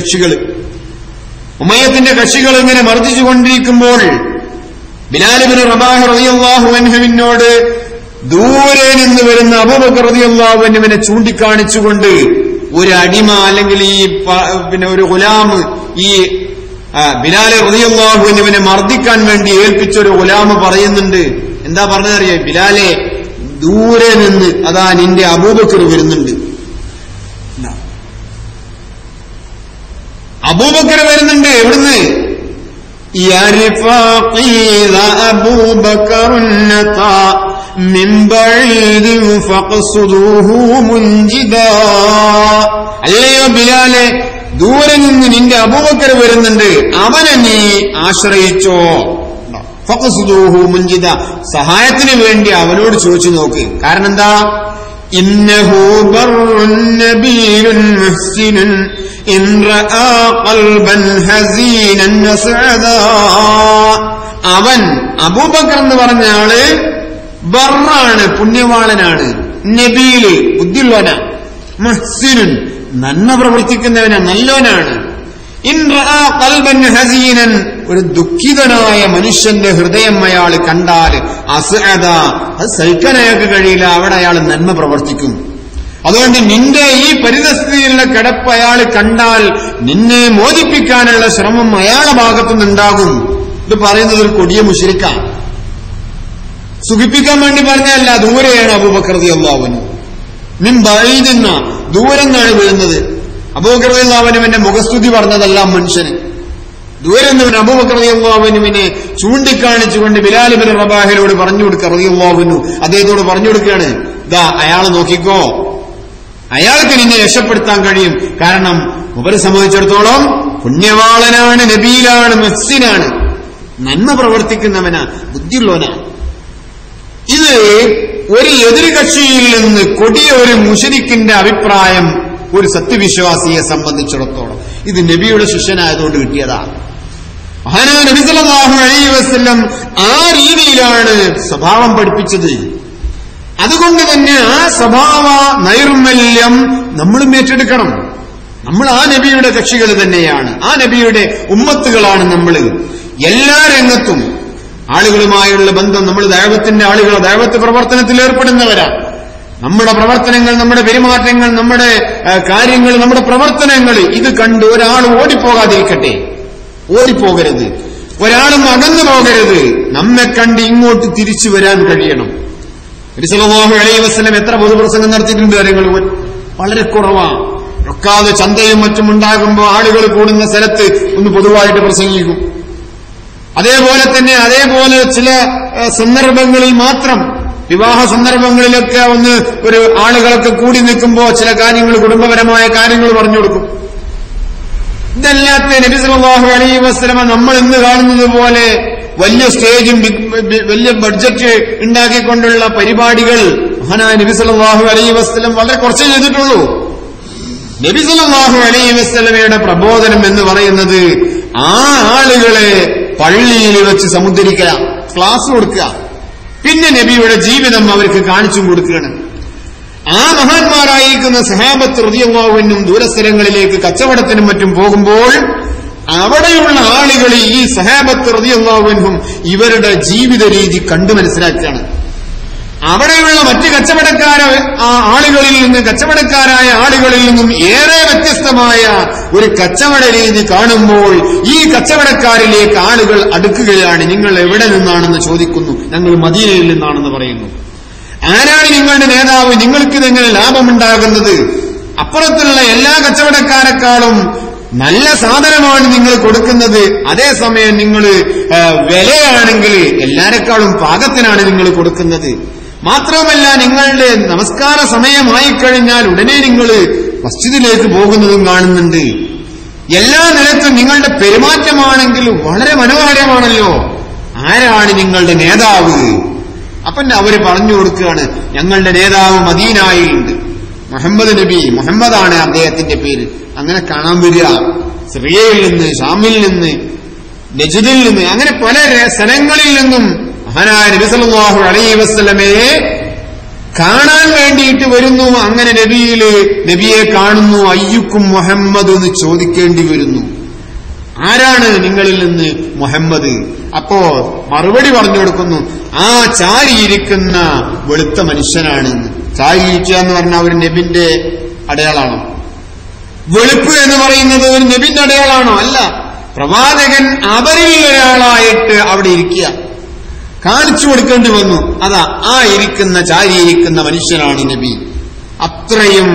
കക്ഷികൾ ഇങ്ങനെ മർദ്ദിച്ചുകൊണ്ടിരിക്കുമ്പോൾ ബിലാൽ ഇബ്നു റബാഹ് റളിയല്ലാഹു അൻഹുവിനോട് ദൂരെ നിന്ന് വരുന്ന അബൂബക്കർ റളിയല്ലാഹു അൻഹുവിനെ ചൂണ്ടിക്കാണിച്ചുകൊണ്ട് ഒരു അടിമ അല്ലെങ്കിൽ ഒരു ഗുലാം ഈ ബിലാൽ റളിയല്ലാഹു അൻഹുവിനെ മർദ്ദിക്കാൻ വേണ്ടി ഏൽപ്പിച്ച ഒരു ഗുലാം പറയുന്നുണ്ട്. എന്താ പറഞ്ഞതറിയാം? ബിലാലെ, ദൂരെ നിന്ന് അതാ നിന്റെ അബൂബക്കർ വരുന്നുണ്ട്. അബൂബക്കർ വരുന്നുണ്ട്. എവിടുന്ന്? അല്ലയോ ബിലാലെ, ദൂരെ നിന്ന് നിന്റെ അബൂബക്കർ വരുന്നുണ്ട്, അവനെ നീ ആശ്രയിച്ചോ. ഫഖ്സുദൂഹു മുൻജിദ, സഹായത്തിന് വേണ്ടി അവനോട് ചോദിച്ചു നോക്ക്. കാരണം എന്താ? ഇന്നഹു ബർറുൻ നബിയ്യുൻ മുഹ്സിനുൻ ഇൻ റആ ഖൽബൻ ഹസീനൻ സഅദാ. അവൻ അബൂബക്കർ എന്ന് പറഞ്ഞ ആള് ബർറാണ്, പുണ്യവാളനാണ്, നബിയില് ബുദ്ധിയുള്ളവനാ, മുഹ്സിനുൻ നന്മ പ്രവർത്തിക്കുന്നവനാ, നല്ലോനാണ്. ഇൻ റആ ഖൽബൻ ഹസീനൻ, ഒരു ദുഃഖിതനായ മനുഷ്യന്റെ ഹൃദയം അയാൾ കണ്ടാൽ അസ്അദ, അത് സഹിക്കാൻ അയാൾക്ക് കഴിയില്ല, അവിടെ അയാൾ നന്മ പ്രവർത്തിക്കും. അതുകൊണ്ട് നിന്റെ ഈ പരിതസ്ഥിതിയിലുള്ള കിടപ്പ് അയാൾ കണ്ടാൽ നിന്നെ മോചിപ്പിക്കാനുള്ള ശ്രമം അയാളുടെ ഭാഗത്തുനിന്നുണ്ടാകും. ഇത് പറയുന്നത് ഒരു കൊടിയ മുശ്രിക്കാണ്. സുഖിപ്പിക്കാൻ വേണ്ടി പറഞ്ഞല്ല. ദൂരെയാണ് അബൂബക്കർ റളിയല്ലാഹു അൻഹു. മിൻ ബഈദിന്ന, ദൂരം നിന്നാണ് വീഴുന്നത്. അബൂബക്കർ റളിയല്ലാഹു അൻഹുവിന്റെ മുഖസ്തുതി പറഞ്ഞതല്ല മനുഷ്യന്. ദൂരെ നിന്ന് അബൂബക്കർ റളിയല്ലാഹു അൻഹുവിനെ ചൂണ്ടിക്കാണിച്ചുകൊണ്ട് ബിലാൽ ഇബ്നു റബാഹിനോട് പറഞ്ഞു കൊടുക്കുക, റളിയല്ലാഹു അൻഹു അദ്ദേഹത്തോട് പറഞ്ഞു കൊടുക്കുകയാണ്, ഇതാ അയാളെ നോക്കിക്കോ, അയാൾക്ക് നിന്നെ രക്ഷപ്പെടുത്താൻ കഴിയും. കാരണം അവരെ സംബന്ധിച്ചിടത്തോളം പുണ്യവാളനാണ്, നബിയിലാണ്, മുഹ്സിനാണ്, നന്മ പ്രവർത്തിക്കുന്നവനാ, ബുദ്ധിയുള്ളവനാണ്. ഇത് ഒരു എതിർകക്ഷിയിൽ നിന്ന് കൊടിയ ഒരു മുശ്രിക്കിന്റെ അഭിപ്രായം ഒരു സത്യവിശ്വാസിയെ സംബന്ധിച്ചിടത്തോളം ഇത് നബിയുടെ ശിഷ്യനായതുകൊണ്ട് കിട്ടിയതാണ്. മഹാനായ നബി സല്ലല്ലാഹു അലൈഹി വസല്ലം ആ രീതിയിലാണ് സ്വഭാവം പഠിപ്പിച്ചത്. അതുകൊണ്ട് തന്നെ ആ സ്വഭാവ നൈർമല്യം നമ്മളും ഏറ്റെടുക്കണം. നമ്മൾ ആ നബിയുടെ കക്ഷികൾ തന്നെയാണ്, ആ നബിയുടെ ഉമ്മത്തുകളാണ്. നമ്മൾ എല്ലാ രംഗത്തും ആളുകളുമായുള്ള ബന്ധം, നമ്മൾ ദഅവത്തിന്റെ ആളുകൾ, ദഅവത്ത് പ്രവർത്തനത്തിൽ ഏർപ്പെടുന്നവരാണ്. നമ്മുടെ പ്രവർത്തനങ്ങൾ, നമ്മുടെ പെരുമാറ്റങ്ങൾ, നമ്മുടെ കാര്യങ്ങൾ, നമ്മുടെ പ്രവർത്തനങ്ങൾ ഇത് കണ്ട് ഒരാൾ ഓടിപ്പോകാതിരിക്കട്ടെ, ഓടിപ്പോകരുത്, ഒരാളും അകന്നു പോകരുത്. നമ്മെ കണ്ട് ഇങ്ങോട്ട് തിരിച്ചു വരാൻ കഴിയണം. നബി സല്ലല്ലാഹു അലൈഹി വസല്ലം എത്ര പൊതുപ്രസംഗം നടത്തിയിട്ടുണ്ട്? കാര്യങ്ങൾ വളരെ കുറവാണ്. ഒക്കാതെ ചന്തയും മറ്റും ഉണ്ടാകുമ്പോൾ ആളുകൾ കൂടുന്ന സ്ഥലത്ത് ഒന്ന് പൊതുവായിട്ട് പ്രസംഗിക്കും. അതേപോലെ ചില സന്ദർഭങ്ങളിൽ മാത്രം, വിവാഹ സന്ദർഭങ്ങളിലൊക്കെ ഒന്ന് ഒരു ആളുകളൊക്കെ കൂടി നിൽക്കുമ്പോൾ ചില കാര്യങ്ങൾ, കുടുംബപരമായ കാര്യങ്ങൾ പറഞ്ഞു കൊടുക്കും. ഇതല്ലാത്ത നബി സല്ലല്ലാഹു അലൈഹി വസല്ലമ നമ്മൾ ഇന്ന് കാണുന്നത് പോലെ വലിയ സ്റ്റേജും വലിയ ബഡ്ജറ്റ് ഉണ്ടാക്കിക്കൊണ്ടുള്ള പരിപാടികൾ മഹാനായ നബി സല്ലല്ലാഹു അലൈഹി വസല്ലം വളരെ കുറച്ചേ ചെയ്തിട്ടുള്ളൂ. നബി സല്ലല്ലാഹു അലൈഹി വസല്ലമയുടെ പ്രബോധനം എന്ന് പറയുന്നത് ആ ആളുകളെ പള്ളിയിൽ വെച്ച് സമുദ്ധരിക്കുക, ക്ലാസ് കൊടുക്കുക, പിന്നെ നബിയുടെ ജീവിതം അവർക്ക് കാണിച്ചും കൊടുക്കുകയാണ്. ആ മഹാന്മാരായിരിക്കുന്ന സഹാബത്ത് റളിയല്ലാഹു അൻഹും ദൂരസ്ഥലങ്ങളിലേക്ക് കച്ചവടത്തിനും മറ്റും പോകുമ്പോൾ അവിടെയുള്ള ആളുകൾ ഈ സഹാബത്ത് റളിയല്ലാഹു അൻഹും ഇവരുടെ ജീവിത രീതി കണ്ടു മനസ്സിലാക്കുകയാണ്. അവിടെയുള്ള മറ്റ് കച്ചവടക്കാരായ ആളുകളിൽ നിന്നും ഏറെ വ്യത്യസ്തമായ ഒരു കച്ചവട രീതി കാണുമ്പോൾ ഈ കച്ചവടക്കാരിലേക്ക് ആളുകൾ അടുക്കുകയാണ്. നിങ്ങൾ എവിടെ നിന്നാണെന്ന് ചോദിക്കുന്നു. ഞങ്ങൾ മദീനയിൽ നിന്നാണെന്ന് പറയുന്നു. ആരാണ് നിങ്ങളുടെ നേതാവ്? നിങ്ങൾക്കിതെങ്ങനെ ലാഭമുണ്ടാകുന്നത്? അപ്പുറത്തുള്ള എല്ലാ കച്ചവടക്കാരെക്കാളും നല്ല സാധനമാണ് നിങ്ങൾ കൊടുക്കുന്നത്. അതേസമയം നിങ്ങൾ വിലയാണെങ്കിൽ എല്ലാരെക്കാളും പാകത്തിനാണ് നിങ്ങൾ കൊടുക്കുന്നത്. മാത്രമല്ല, നിങ്ങളുടെ നമസ്കാര സമയമായി കഴിഞ്ഞാൽ ഉടനെ നിങ്ങൾ മസ്ജിദിലേക്ക് പോകുന്നതും കാണുന്നുണ്ട്. എല്ലാ നിലത്തും നിങ്ങളുടെ പെരുമാറ്റമാണെങ്കിൽ വളരെ മനോഹരമാണല്ലോ. ആരാണ് നിങ്ങളുടെ നേതാവ്? അപ്പം അവര് പറഞ്ഞു കൊടുക്കുകയാണ്, ഞങ്ങളുടെ നേതാവ് മദീനായിലുണ്ട്. മുഹമ്മദ് നബി, മുഹമ്മദാണ് അദ്ദേഹത്തിന്റെ പേര്. അങ്ങനെ കാണാൻ വരിക. സിറിയയിൽ നിന്ന്, ഷാമിൽ നിന്ന്, നജ്ദിൽ നിന്ന്, അങ്ങനെ പല സ്ഥലങ്ങളിൽ നിന്നും മഹാനായ നബി സല്ലല്ലാഹു അലൈഹി വസല്ലമയെ കാണാൻ വേണ്ടിയിട്ട് വരുന്നു. അങ്ങനെ നബിയെ കാണുന്നു. അയ്യുക്കും മുഹമ്മദ് എന്ന് ചോദിക്കേണ്ടി വരുന്നു. ആരാണ് നിങ്ങളിൽ നിന്ന് മുഹമ്മദ്? അപ്പോ മറുപടി പറഞ്ഞു കൊടുക്കുന്നു, ആ ചാരിയിരിക്കുന്ന വെളുത്ത മനുഷ്യനാണ്. ചാരിയിരിക്കുക എന്ന് പറഞ്ഞാൽ ഒരു നബിന്റെ അടയാളാണോ? വെളുപ്പ് എന്ന് പറയുന്നത് ഒരു നബിന്റെ അടയാളാണോ? അല്ല. പ്രവാചകൻ അവരിൽ ഒരാളായിട്ട് അവിടെ ഇരിക്കുക, കാണിച്ചു കൊടുക്കേണ്ടി വന്നു. അതാ ആ ചാരിയിരിക്കുന്ന മനുഷ്യനാണ് നബി. അത്രയും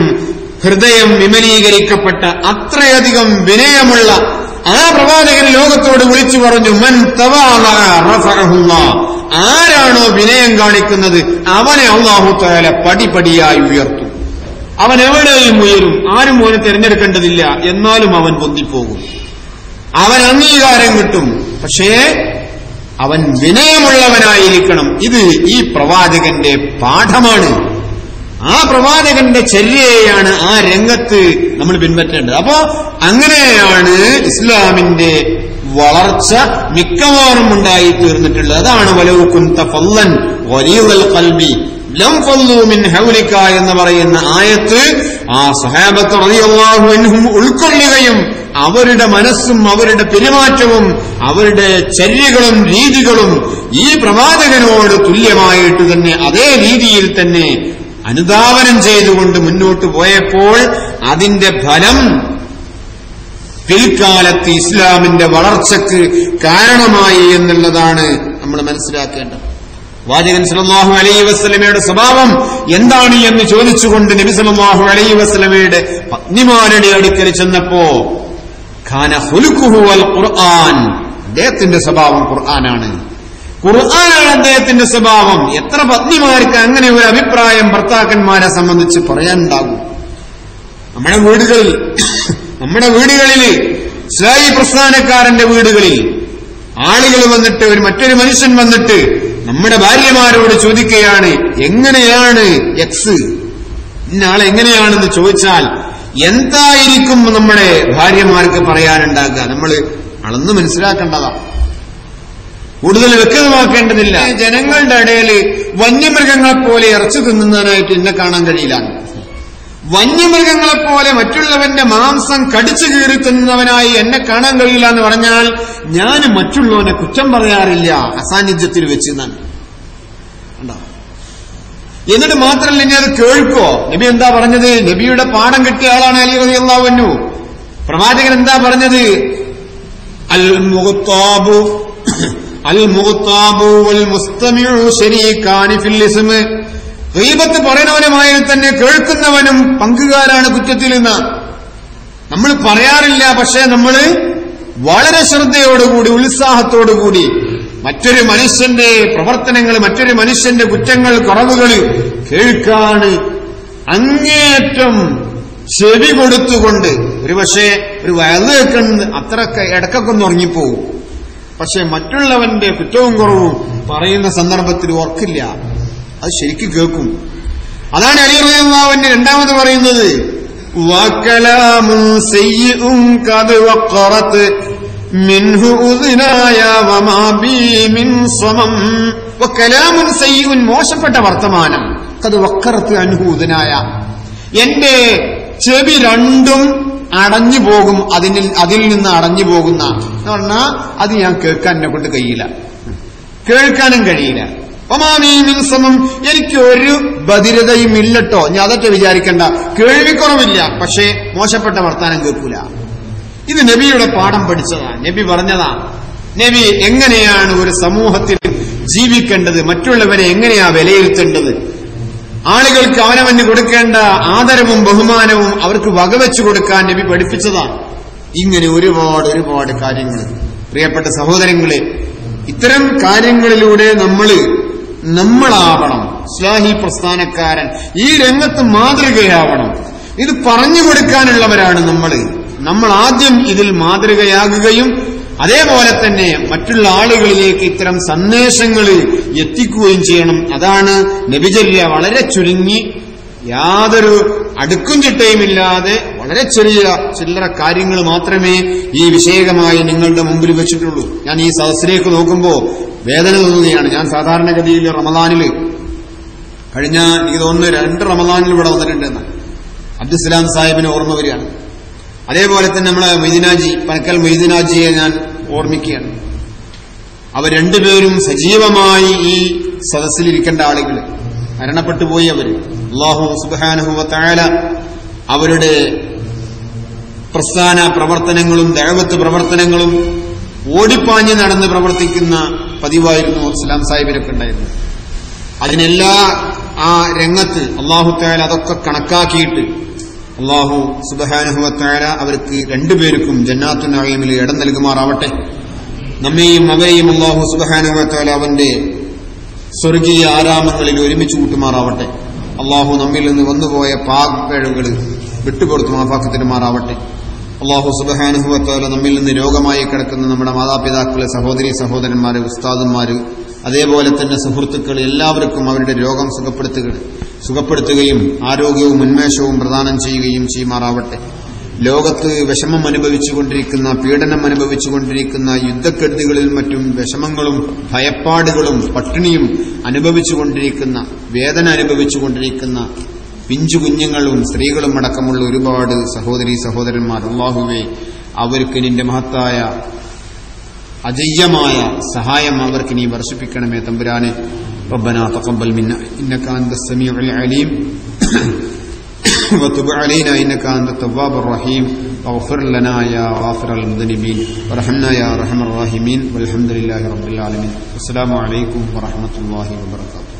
ഹൃദയം വിമലീകരിക്കപ്പെട്ട, അത്രയധികം വിനയമുള്ള ആ പ്രവാചകൻ ലോകത്തോട് വിളിച്ചു പറഞ്ഞു, മൻ തവാളഅ റഫഅഹുല്ലാഹ്. ആരാണോ വിനയം കാണിക്കുന്നത് അവനെ അല്ലാഹു തആല പടിപടിയായി ഉയർത്തും. അവൻ എവിടെയും ഉയരും. ആരും അവനെ തിരഞ്ഞെടുക്കേണ്ടതില്ല. എന്നാലും അവൻ പൊന്തിപ്പോകും. അവൻ അംഗീകാരം കിട്ടും. പക്ഷേ അവൻ വിനയമുള്ളവനായിരിക്കണം. ഇത് ഈ പ്രവാചകന്റെ പാഠമാണ്. ആ പ്രവാചകന്റെ ചര്യയാണ് ആ രംഗത്ത് നമ്മൾ പിൻപറ്റേണ്ടത്. അപ്പോ അങ്ങനെയാണ് ഇസ്ലാമിന്റെ വളർച്ച മിക്കവാറും ഉണ്ടായി തീർന്നിട്ടുള്ളത്. അതാണ് വലൗ കുന്ത ഫല്ലൻ ഗലീദൽ ഖൽബി ലം ഫല്ലൂ മിൻ ഹൗലിക എന്ന് പറയുന്ന ആയത്ത് ആ സഹാബത്ത് റളിയല്ലാഹു അൻഹും ഉൾക്കൊള്ളുകയും അവരുടെ മനസ്സും അവരുടെ പെരുമാറ്റവും അവരുടെ ചര്യകളും രീതികളും ഈ പ്രവാചകനോട് തുല്യമായിട്ട് തന്നെ അതേ രീതിയിൽ തന്നെ അനുധാവനം ചെയ്തുകൊണ്ട് മുന്നോട്ട് പോയപ്പോൾ അതിന്റെ ഫലം പിൽക്കാലത്ത് ഇസ്ലാമിന്റെ വളർച്ചയ്ക്ക് കാരണമായി എന്നുള്ളതാണ് നമ്മൾ മനസ്സിലാക്കേണ്ടത്. പ്രവാചകൻ സല്ലല്ലാഹു അലൈഹി വസല്ലമയുടെ സ്വഭാവം എന്താണ് എന്ന് ചോദിച്ചുകൊണ്ട് നബി സല്ലല്ലാഹു അലൈഹി വസല്ലമയുടെ പത്നിമാരുടെ അടുക്കൽ ചെന്നപ്പോ ഖാന ഖുലുഖുഹു വൽ ഖുർആൻ, അദ്ദേഹത്തിന്റെ സ്വഭാവം ഖുർആനാണ്. ഖുർആനാണ് അദ്ദേഹത്തിന്റെ സ്വഭാവം. എത്ര പത്നിമാർക്ക് അങ്ങനെ ഒരു അഭിപ്രായം ഭർത്താക്കന്മാരെ സംബന്ധിച്ച് പറയാനുണ്ടാകും? നമ്മുടെ വീടുകളിൽ ഇസ്ലാഹി പ്രസ്ഥാനക്കാരന്റെ വീടുകളിൽ ആളുകൾ വന്നിട്ട് മറ്റൊരു മനുഷ്യൻ വന്നിട്ട് നമ്മുടെ ഭാര്യമാരോട് ചോദിക്കുകയാണ്, എങ്ങനെയാണ് എക്സ് ഇന്നാളെ എങ്ങനെയാണെന്ന് ചോദിച്ചാൽ എന്തായിരിക്കും നമ്മുടെ ഭാര്യമാർക്ക് പറയാനുണ്ടാകുക? നമ്മൾ അളന്ന് മനസ്സിലാക്കേണ്ടതാ, കൂടുതൽ വ്യക്തമാക്കേണ്ടതില്ല. ജനങ്ങളുടെ ഇടയിൽ വന്യമൃഗങ്ങളെപ്പോലെ ഇറച്ചു തിന്നുന്നതിനായിട്ട് എന്നെ കാണാൻ കഴിയില്ല. വന്യമൃഗങ്ങളെപ്പോലെ മറ്റുള്ളവന്റെ മാംസം കടിച്ചു കീറി തിന്നുന്നവനായി എന്നെ കാണാൻ കഴിയില്ല എന്ന് പറഞ്ഞാൽ ഞാൻ മറ്റുള്ളവനെ കുറ്റം പറയാറില്ല അസാന്നിധ്യത്തിൽ വെച്ച് എന്നാണ്. എന്നിട്ട് മാത്രമല്ല, ഇനി അത് കേൾക്കോ? നബി എന്താ പറഞ്ഞത്? നബിയുടെ പാഠം കിട്ടിയ ആളാണ് അലി റളിയല്ലാഹു അൻഹു. പ്രവാചകൻ എന്താ പറഞ്ഞത്? അൽ മുഗ്താബു വൽ മുസ്തമിഉ ശരീകാനി ഫിൽ ഇസ്മി. ഗീബത്ത് പറയുന്നവനുമായി തന്നെ കേൾക്കുന്നവനും പങ്കുകാരാണ് കുറ്റത്തിൽ നിന്ന്. നമ്മൾ പറയാറില്ല, പക്ഷേ നമ്മൾ വളരെ ശ്രദ്ധയോടുകൂടി ഉത്സാഹത്തോടുകൂടി മറ്റൊരു മനുഷ്യന്റെ പ്രവർത്തനങ്ങൾ, മറ്റൊരു മനുഷ്യന്റെ കുറ്റങ്ങൾ, കുറവുകൾ കേൾക്കാൻ അങ്ങേയറ്റം ചെവി കൊടുത്തുകൊണ്ട് ഒരുപക്ഷെ ഒരു വയറ് കേൾക്കുന്നത് അത്രയൊക്കെ ഇടക്കൊക്കെ ഒന്ന് ഉറങ്ങിപ്പോകും. പക്ഷെ മറ്റുള്ളവന്റെ കുറ്റവും കുറവും പറയുന്ന സന്ദർഭത്തിൽ ഓർക്കില്ല, അത് ശരിക്കും കേൾക്കും. അതാണ് അലി റളിയല്ലാഹു അൻഹു രണ്ടാമത് പറയുന്നത്, വകലാമുൻ സയ്യിഉൻ ഖദ് വഖറത് മിൻഹു ഉദ്നായ വമാ ബി മിൻ സമം. വകലാമുൻ സയ്യിഉൻ, മോശപ്പെട്ട വർത്തമാനം, ഖദ് വഖറത് അൻഹു ഉദ്നായ, എന്റെ ചെവി രണ്ടും അടഞ്ഞു പോകും, അതിൽ നിന്ന് അടഞ്ഞു പോകുന്ന എന്ന് പറഞ്ഞാൽ അത് ഞാൻ കേൾക്കാൻ എന്നെ കൊണ്ട് കഴിയില്ല, കേൾക്കാനും കഴിയില്ല. എനിക്ക് ഒരു ബധിരതയും ഇല്ലട്ടോ. ഞാൻ അതൊക്കെ വിചാരിക്കണ്ട, കേൾവിക്കുറവില്ല, പക്ഷേ മോശപ്പെട്ട വർത്താനം കേൾക്കൂല. ഇത് നബിയുടെ പാഠം പഠിച്ചതാ, നബി പറഞ്ഞതാ. നബി എങ്ങനെയാണ് ഒരു സമൂഹത്തിൽ ജീവിക്കേണ്ടത്, മറ്റുള്ളവരെ എങ്ങനെയാ വിലയിരുത്തേണ്ടത്, ആളുകൾക്ക് അവനവന് കൊടുക്കേണ്ട ആദരവും ബഹുമാനവും അവർക്ക് വകവെച്ചു കൊടുക്കാൻ നബി പഠിപ്പിച്ചതാണ്. ഇങ്ങനെ ഒരുപാട് കാര്യങ്ങൾ. പ്രിയപ്പെട്ട സഹോദരങ്ങളെ, ഇത്തരം കാര്യങ്ങളിലൂടെ നമ്മളാവണം ഇസ്ലാഹി പ്രസ്ഥാനക്കാരൻ, ഈ രംഗത്ത് മാതൃകയാവണം. ഇത് പറഞ്ഞു കൊടുക്കാനുള്ളവരാണ് നമ്മൾ ആദ്യം ഇതിൽ മാതൃകയാകുകയും അതേപോലെ തന്നെ മറ്റുള്ള ആളുകളിലേക്ക് ഇത്തരം സന്ദേശങ്ങൾ എത്തിക്കുകയും ചെയ്യണം. അതാണ് നബിചര്യ. വളരെ ചുരുങ്ങി, യാതൊരു അടുക്കും ചിട്ടയുമില്ലാതെ വളരെ ചെറിയ ചില്ലറ കാര്യങ്ങൾ മാത്രമേ ഈ വിഷയകമായി നിങ്ങളുടെ മുമ്പിൽ വെച്ചിട്ടുള്ളൂ. ഞാൻ ഈ സദസ്സിലേക്ക് നോക്കുമ്പോൾ വേദന തോന്നുകയാണ്. ഞാൻ സാധാരണഗതിയിൽ റമദാനിൽ കഴിഞ്ഞ എനിക്ക് തോന്നുന്നു 2 റമദാനിൽ ഇവിടെ വന്നിട്ടുണ്ടെന്ന് അബ്ദുസ്സലാം സാഹിബിന് ഓർമ്മ വരികയാണ്. അതേപോലെ തന്നെ നമ്മളെ മൊയ്തീനാജി, പനക്കൽ മൊയ്തീനാജിയെ ഞാൻ ഓർമ്മിക്കുകയാണ്. അവർ രണ്ടുപേരും സജീവമായി ഈ സദസ്സിലിരിക്കേണ്ട ആളുകൾ, മരണപ്പെട്ടുപോയി. അവര് അല്ലാഹു സുബ്ഹാനഹു വ തആല അവരുടെ പ്രസ്ഥാന പ്രവർത്തനങ്ങളും ദഅവത്ത് പ്രവർത്തനങ്ങളും ഓടിപ്പാഞ്ഞ് നടന്ന് പ്രവർത്തിക്കുന്ന പതിവായിരുന്നു ഇസ്ലാം സാഹിബിനൊക്കെ ഉണ്ടായിരുന്നു. അതിനെല്ലാ ആ രംഗത്ത് അല്ലാഹു തആല അതൊക്കെ കണക്കാക്കിയിട്ട് അല്ലാഹു സുബ്ഹാനഹു വ തആല അവർക്ക് രണ്ടുപേർക്കും ജന്നാത്തുൻ നഈമിൽ ഇടം നൽകുമാറാവട്ടെ. നമ്മെയും അവരെയും അല്ലാഹു സുബ്ഹാനഹു വ തആല അവന്റെ സ്വർഗീയ ആരാമങ്ങളിൽ ഒരുമിച്ച് കൂട്ടുമാറാവട്ടെ. അല്ലാഹു നമ്മിൽ നിന്ന് വന്നുപോയ പാപപ്പിഴകൾ വിട്ടുപുറത്ത് മാഫാക്കത്തിനുമാറാവട്ടെ. അല്ലാഹു സുബ്ഹാനഹു വ തആല നമ്മിൽ നിന്ന് രോഗമായി കിടക്കുന്ന നമ്മുടെ മാതാപിതാക്കളെ, സഹോദരി സഹോദരന്മാര്, ഉസ്താദന്മാര്, അതേപോലെ തന്നെ സുഹൃത്തുക്കൾ എല്ലാവർക്കും അവരുടെ രോഗം സുഖപ്പെടുത്തുകയും ആരോഗ്യവും ഉന്മേഷവും പ്രദാനം ചെയ്യുകയും ചെയ്യുമാറാവട്ടെ. ലോകത്ത് വിഷമം അനുഭവിച്ചുകൊണ്ടിരിക്കുന്ന, പീഡനം അനുഭവിച്ചുകൊണ്ടിരിക്കുന്ന, യുദ്ധക്കെടുതികളിൽ മറ്റും വിഷമങ്ങളും ഭയപ്പാടുകളും പട്ടിണിയും അനുഭവിച്ചുകൊണ്ടിരിക്കുന്ന, വേദന അനുഭവിച്ചുകൊണ്ടിരിക്കുന്ന പിഞ്ചു കുഞ്ഞുങ്ങളും സ്ത്രീകളും അടക്കമുള്ള ഒരുപാട് സഹോദരീ സഹോദരന്മാർ, അല്ലാഹുവേ അവർക്ക് നിന്റെ മഹത്തായ അജയ്യമായ സഹായം അവർക്ക് നീ വർഷിപ്പിക്കണമേ തമ്പുരാനെ. ربنا تقبل منا إنك أنت السميع العليم وتب علينا إنك أنت التواب الرحيم واغفر لنا يا غافر المذنبين وارحمنا يا أرحم الراحمين والحمد لله رب العالمين. السلام عليكم ورحمة الله وبركاته.